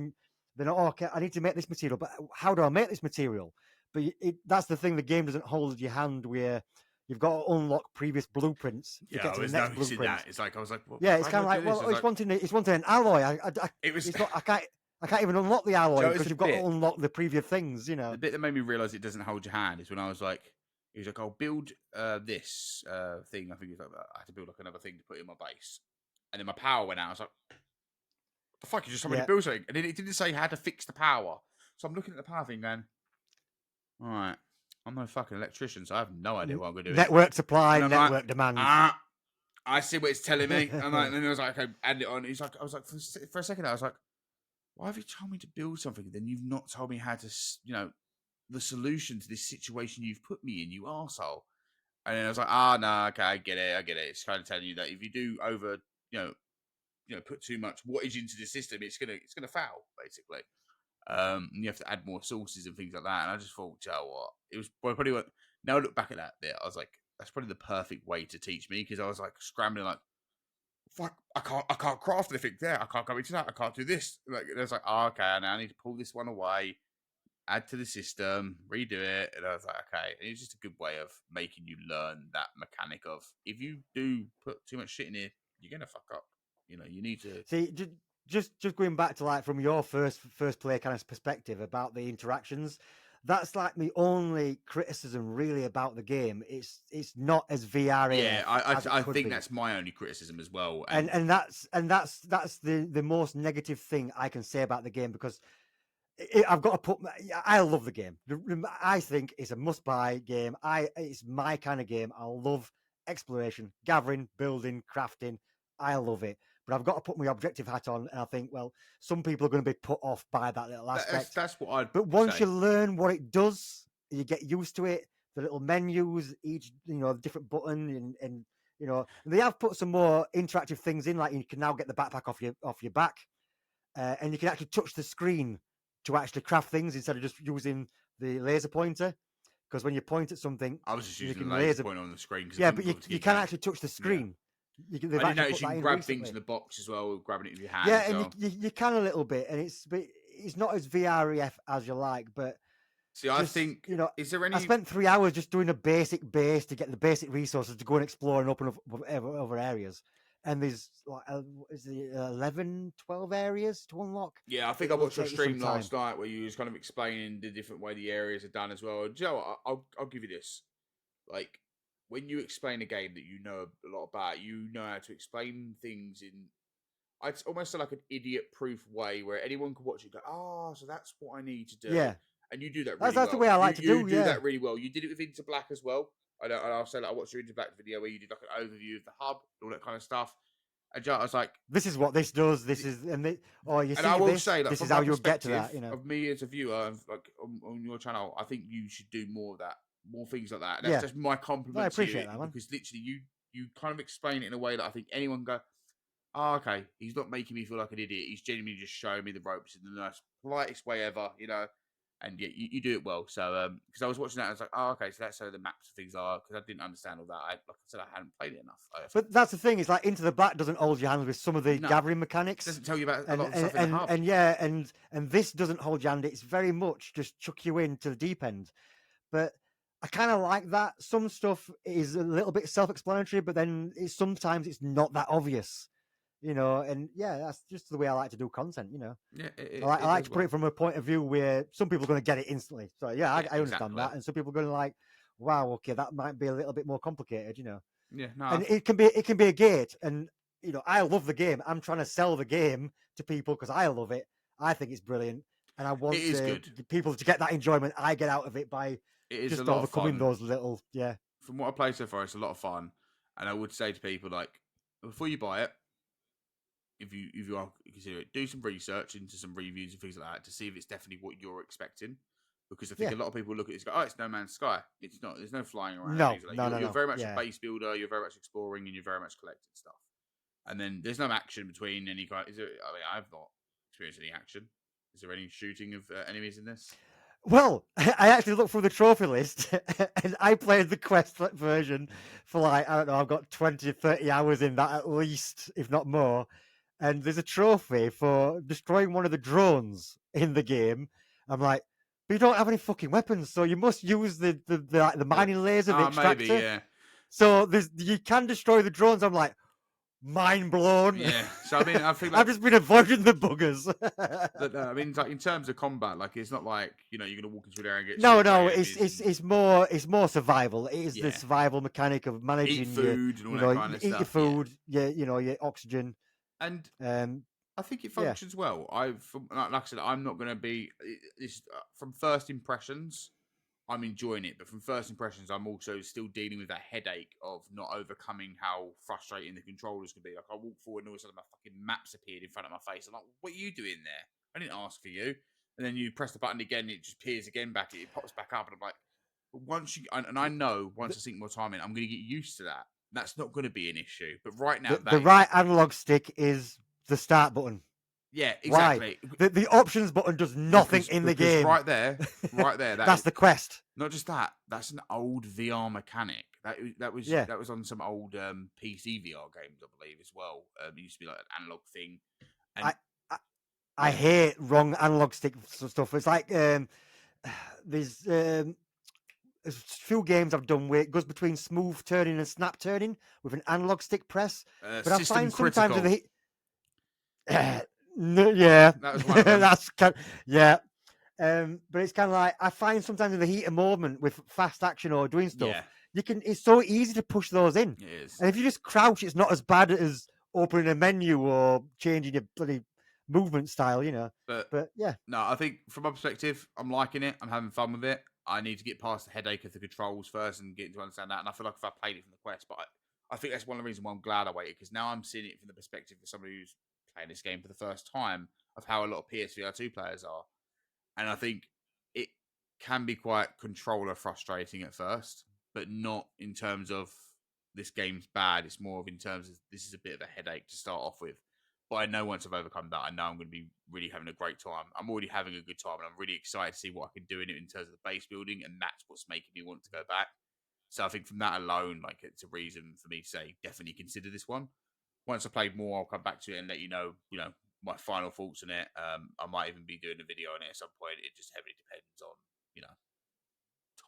B: then, oh, okay, I need to make this material, but how do I make this material? But that's the thing, the game doesn't hold your hand where you've got to unlock previous blueprints to get to the next blueprint.
A: That. It's like, I was like, well,
B: yeah, it's kind of like, well, it's wanting an alloy. I can't even unlock the alloy because you've got to unlock the previous things,
A: The bit that made me realise it doesn't hold your hand is when I was like, he was like, I'll build this thing. I think it was like, I had to build like another thing to put in my base. And then my power went out. I was like, what the fuck? You just told me to build something. And then it didn't say how to fix the power. So I'm looking at the power thing going, all right, I'm no fucking electrician, so I have no idea what I'm going to do.
B: Network supply, network demand.
A: I see what it's telling me. And then I was like, okay, add it on. He's like, I was like, for a second, I was like, why have you told me to build something? Then you've not told me how to, the solution to this situation you've put me in, you arsehole. And then I was like, no, okay, I get it. It's kind of telling you that if you do over, put too much wattage into the system, it's gonna fail, basically. And you have to add more sources and things like that. And I just thought, you know what? It was probably what. Now I look back at that bit, I was like, that's probably the perfect way to teach me, because I was like scrambling, like, fuck, I can't craft anything there. I can't go into that. I can't do this. Like, and I was like, okay, now I need to pull this one away, add to the system, redo it. And I was like, okay. And it's just a good way of making you learn that mechanic of, if you do put too much shit in here, you're gonna fuck up. You need to
B: see. Just going back to, like, from your first play kind of perspective about the interactions, that's like my only criticism really about the game. It's not as VR.
A: Yeah, I think that's my only criticism as well.
B: And that's the most negative thing I can say about the game, because I've got to put. I love the game. I think it's a must-buy game. It's my kind of game. I love exploration, gathering, building, crafting. I love it. But I've got to put my objective hat on, and I think, well, some people are going to be put off by that little aspect.
A: That's what I'd.
B: But once you learn what it does, you get used to it. The little menus, each different button, and they have put some more interactive things in. Like, you can now get the backpack off your back, and you can actually touch the screen to actually craft things instead of just using the laser pointer. Because when you point at something,
A: I was just using the laser pointer on the screen.
B: Yeah, but you can actually touch the screen.
A: Yeah. I didn't notice you can grab things in the box as well, grabbing it with your hand.
B: Yeah, and you can a little bit, and it's not as VR as you like, but
A: see, I think, is there any?
B: I spent 3 hours just doing a basic base to get the basic resources to go and explore and open up other areas, and there's like is it 11, 12 areas to unlock.
A: Yeah, I think
B: It
A: I
B: will
A: watched your
B: take you some
A: stream
B: time.
A: last night where you was kind of explaining the different way the areas are done as well. Do you know what? I'll give you this. Like when you explain a game that you know a lot about, you know how to explain things in it's almost like an idiot-proof way where anyone can watch it and go, "Oh, so that's what I need to do,"
B: Yeah,
A: and you do that
B: that's
A: really
B: that's the
A: well.
B: way I
A: You
B: like to
A: you
B: do.
A: do
B: Yeah,
A: that really well. You did it with Into Black as well. I'll say that I watched your Into Black video where you did like an overview of the hub, all that kind of stuff. And I was like,
B: this is what this does. This is oh, you
A: and I
B: see
A: will
B: this.
A: say, like
B: This is
A: from
B: how
A: my
B: you'll get to
A: perspective
B: that. You know.
A: of me as a viewer, like on your channel, I think you should do more of that, more things like that. That's
B: Yeah,
A: just my
B: no, I
A: compliment to you
B: appreciate that, man.
A: because literally you kind of explain it in a way that I think anyone go, oh, okay, he's not making me feel like an idiot. He's genuinely just showing me the ropes in the most politest way ever, you know. And yeah, you do it well. So, because I was watching that, I was like, oh, okay, so that's how the maps and things are. Because I didn't understand all that. Like I said, I hadn't played it enough. I think.
B: But that's the thing. It's like Into the Black doesn't hold your hand with some of the
A: No,
B: gathering
A: it
B: mechanics,
A: doesn't tell you about a
B: and
A: lot of
B: and
A: stuff in the
B: and,
A: hub.
B: and yeah, and this doesn't hold your hand. It's very much just chuck you into the deep end. But I kind of like that. Some stuff is a little bit self-explanatory, but then sometimes it's not that obvious, you know. And yeah, that's just the way I like to do content, you know.
A: Yeah,
B: I
A: it
B: like
A: does
B: to put
A: well.
B: it from a point of view where some people are going to get it instantly. So yeah,
A: Yeah,
B: I understand
A: exactly.
B: that, and some people are going to like, wow, okay, that might be a little bit more complicated, you know.
A: Yeah, no,
B: And it can be a gate, and you know, I love the game. I'm trying to sell the game to people because I love it. I think it's brilliant, and I
A: it
B: want
A: is good.
B: people to get that enjoyment I get out of it by
A: It is a
B: just
A: lot of
B: overcoming
A: fun.
B: those little
A: From what I played so far, it's a lot of fun. And I would say to people like, before you buy it, if you are consider it, do some research into some reviews and things like that to see if it's definitely what you're expecting. Because I think
B: yeah.
A: a lot of people look at it and go, "Oh, it's No Man's Sky." It's not. There's no flying around and
B: No,
A: things like that.
B: no, no,
A: You're
B: no.
A: very much a
B: Yeah.
A: base builder. You're very much exploring, and you're very much collecting stuff. And then there's no action between any kind. Is there? I mean, I've not experienced any action. Is there any shooting of enemies in this?
B: Well, I actually looked through the trophy list and I played the Quest version for like, I don't know, I've got 20, 30 hours in that at least, if not more. And there's a trophy for destroying one of the drones in the game. I'm like, but you don't have any fucking weapons, so you must use the mining laser, the
A: Maybe,
B: extractor.
A: yeah.
B: So you can destroy the drones. I'm like, mind blown.
A: Yeah. So I mean, I think
B: I've
A: like
B: just been avoiding the buggers.
A: I mean, like in terms of combat, like it's not like you're gonna walk into an area and get
B: No,
A: shot by
B: no,
A: enemies.
B: it's more survival. It is the
A: Yeah,
B: survival mechanic of
A: eat
B: managing your,
A: food and all
B: you
A: that
B: know,
A: kind of
B: eat your
A: stuff. Yeah,
B: food, your oxygen.
A: and
B: Um,
A: I think it
B: yeah,
A: functions well. Like I said, I'm not gonna be this from first impressions. I'm enjoying it, but from first impressions, I'm also still dealing with that headache of not overcoming how frustrating the controllers can be. Like I walk forward and all of a sudden my fucking maps appeared in front of my face. I'm like, what are you doing there? I didn't ask for you. And then you press the button again, it just appears again back. It pops back up, and I'm like, but once you and I know once
B: the,
A: I sink more time in, I'm going to get used to that. That's not going to be an issue. But right now,
B: the
A: that
B: right analog stick is the start button.
A: yeah,
B: Why?
A: exactly.
B: The options button does nothing in the
A: Because
B: game.
A: right there, that
B: That's
A: is
B: the quest.
A: not just that. That's an old VR mechanic.
B: Yeah,
A: that was on some old PC VR games, I believe, as well. It used to be like an analog thing, and
B: I I, I hate wrong analog stick stuff. It's like there's a few games I've done where it goes between smooth turning and snap turning with an analog stick press. But I
A: System
B: find sometimes in
A: Critical.
B: the yeah,
A: That was one of them.
B: yeah. But it's kind of like I find sometimes in the heat of moment with fast action or doing
A: Yeah,
B: stuff, it's so easy to push those in.
A: it is.
B: And if you just crouch, it's not as bad as opening a menu or changing your bloody movement style, you know.
A: But
B: But yeah,
A: no, I think from my perspective, I'm liking it. I'm having fun with it. I need to get past the headache of the controls first and get to understand that. And I feel like if I played it from the Quest, but I think that's one of the reasons why I'm glad I waited because now I'm seeing it from the perspective of somebody who's playing this game for the first time of how a lot of PSVR2 players are. And I think it can be quite controller frustrating at first, but not in terms of this game's bad. It's more of in terms of this is a bit of a headache to start off with. But I know once I've overcome that, I know I'm going to be really having a great time. I'm already having a good time, and I'm really excited to see what I can do in it in terms of the base building, and that's what's making me want to go back. So I think from that alone, like it's a reason for me to say definitely consider this one. Once I played more, I'll come back to it and let you know, my final thoughts on it. I might even be doing a video on it at some point. It just heavily depends on, you know,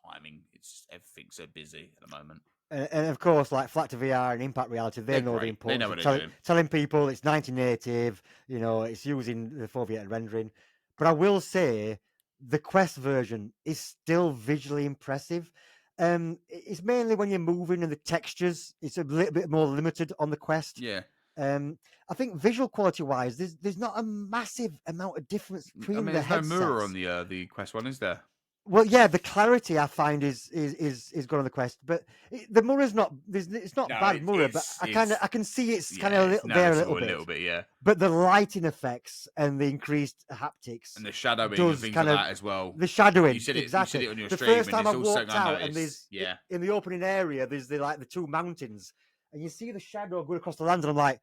A: timing. It's just everything's so busy at the moment.
B: And of course, like Flat to VR and Impact Reality, they
A: They're
B: know the
A: great. They know
B: importance
A: what
B: of
A: they're doing.
B: telling people it's 90 native, it's using the foveated rendering. But I will say the Quest version is still visually impressive. It's mainly when you're moving and the textures, it's a little bit more limited on the Quest.
A: Yeah.
B: I think visual quality wise, there's not a massive amount of difference
A: I
B: between
A: mean,
B: the
A: there's no
B: headsets.
A: mirror on the Quest one, is there?
B: Well, yeah, the clarity I find is good on the Quest, but the Murray's not. It's not
A: No,
B: bad Murray, but I can see it's kind of
A: it's
B: there a little
A: noticeable a
B: bit.
A: little bit, yeah.
B: But the lighting effects and the increased haptics
A: And the shadowing and
B: does
A: things
B: kind
A: like
B: of
A: that as well.
B: the shadowing.
A: You said it.
B: Exactly.
A: You said it on your
B: The
A: stream,
B: first
A: and
B: time
A: it's
B: I
A: also
B: walked
A: something I
B: out, and
A: noticed. Yeah.
B: in the opening area, there's the two mountains, and you see the shadow going across the land, and I'm like,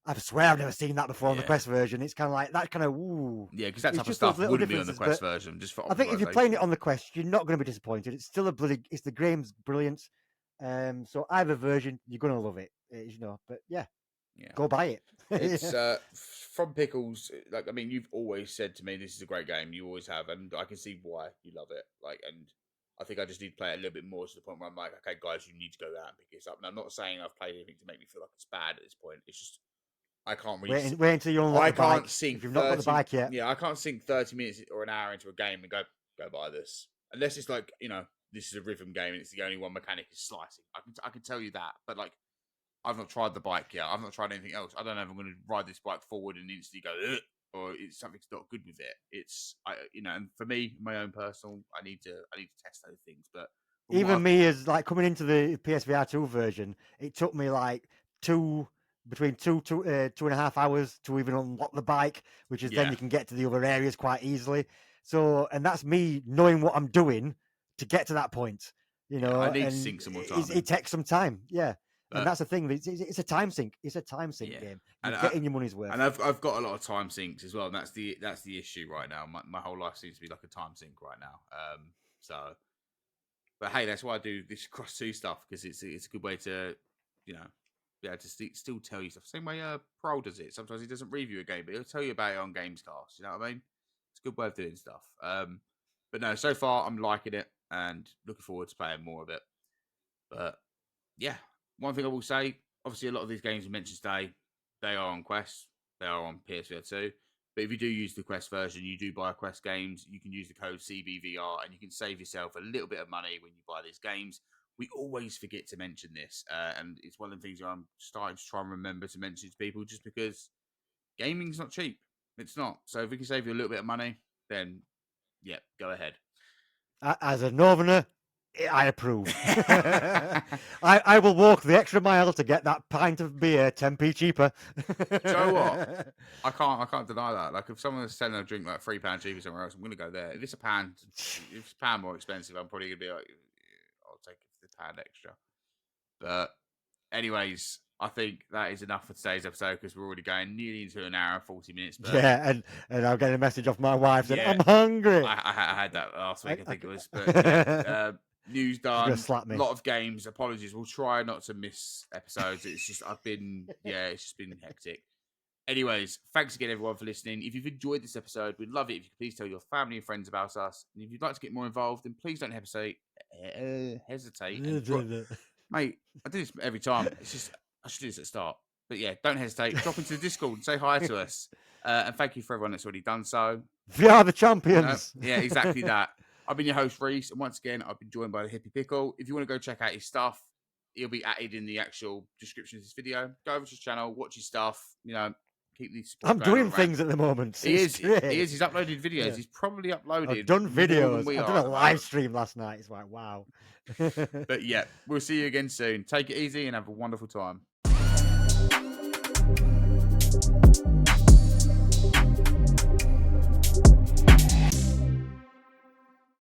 B: I swear I've never seen that before on the
A: Yeah.
B: Quest version. It's kind of like that kind of ooh.
A: Yeah, because that
B: It's
A: type of
B: just those
A: stuff
B: little
A: wouldn't be on the
B: differences,
A: Quest version, just for
B: I think if you're playing it
A: optimization.
B: on the Quest, you're not going to be disappointed. It's still it's the game's brilliant. So either version, you're going to love it. But yeah, go buy it.
A: It's from Pickles. Like, I mean, you've always said to me this is a great game. You always have, and I can see why you love it. Like, and I think I just need to play it a little bit more to the point where I'm like, okay, guys, you need to go out and pick this up. And I'm not saying I've played anything to make me feel like it's bad at this point. It's just I can't really.
B: Wait until you unlock
A: I
B: the bike.
A: can't sink.
B: If you've not got the bike yet,
A: yeah, I can't sink 30 minutes or an hour into a game and go buy this unless it's like this is a rhythm game and it's the only one mechanic is slicing. I can tell you that, but like I've not tried the bike yet. I've not tried anything else. I don't know if I'm going to ride this bike forward and instantly go ugh, or it's something's not good with it. It's and for me, my own personal, I need to test those things. But
B: even me as like coming into the PSVR2 version, it took me like between 2.5 hours to even unlock the bike, which is then you can get to the other areas quite easily. So, and that's me knowing what I'm doing to get to that point.
A: I need to sink some more time.
B: It takes some time, yeah. And that's the thing. It's a time sink. It's a time sink game. You're getting your money's worth.
A: And I've got a lot of time sinks as well. And that's the issue right now. My whole life seems to be like a time sink right now. But hey, that's why I do this cross 2 stuff, because it's a good way to be able to still tell you stuff. Same way Pro does it. Sometimes he doesn't review a game, but he'll tell you about it on Gamescast. You know what I mean? It's a good way of doing stuff. But no, so far I'm liking it and looking forward to playing more of it. But yeah, one thing I will say, obviously a lot of these games we mentioned today, they are on Quest, they are on PSVR2. But if you do use the Quest version, you do buy Quest games, you can use the code CBVR and you can save yourself a little bit of money when you buy these games. We always forget to mention this, and it's one of the things I'm starting to try and remember to mention to people, just because gaming's not cheap. It's not. So if we can save you a little bit of money, then yeah, go ahead.
B: As a Northerner, I approve. I will walk the extra mile to get that pint of beer 10p cheaper.
A: Do you know what? I can't deny that. Like, if someone's selling a drink like £3 cheaper somewhere else, I'm gonna go there. If it's a pound more expensive, I'm probably gonna be like, I'll take the pound extra. But anyways, I think that is enough for today's episode, because we're already going nearly into an hour and 40 minutes. But
B: yeah, and I'm getting a message off my wife saying, I'm hungry.
A: I had that last week, I think it was. But news done. A lot of games. Apologies. We'll try not to miss episodes. It's just it's just been hectic. Anyways, thanks again, everyone, for listening. If you've enjoyed this episode, we'd love it if you could please tell your family and friends about us. And if you'd like to get more involved, then please don't hesitate. Mate, I do this every time. It's just I should do this at the start. But yeah, don't hesitate. Drop into the Discord and say hi to us. And thank you for everyone that's already done so.
B: We are the champions.
A: Yeah, exactly that. I've been your host, Reece, and once again, I've been joined by the Hippie Pickle. If you want to go check out his stuff, he'll be added in the actual description of this video. Go over to his channel, watch his stuff. Keep these.
B: I'm doing things at the moment.
A: He is. He's uploaded videos. Yeah. He's probably uploaded.
B: I've done videos. I've done a live stream last night. It's like, wow.
A: But yeah, we'll see you again soon. Take it easy and have a wonderful time.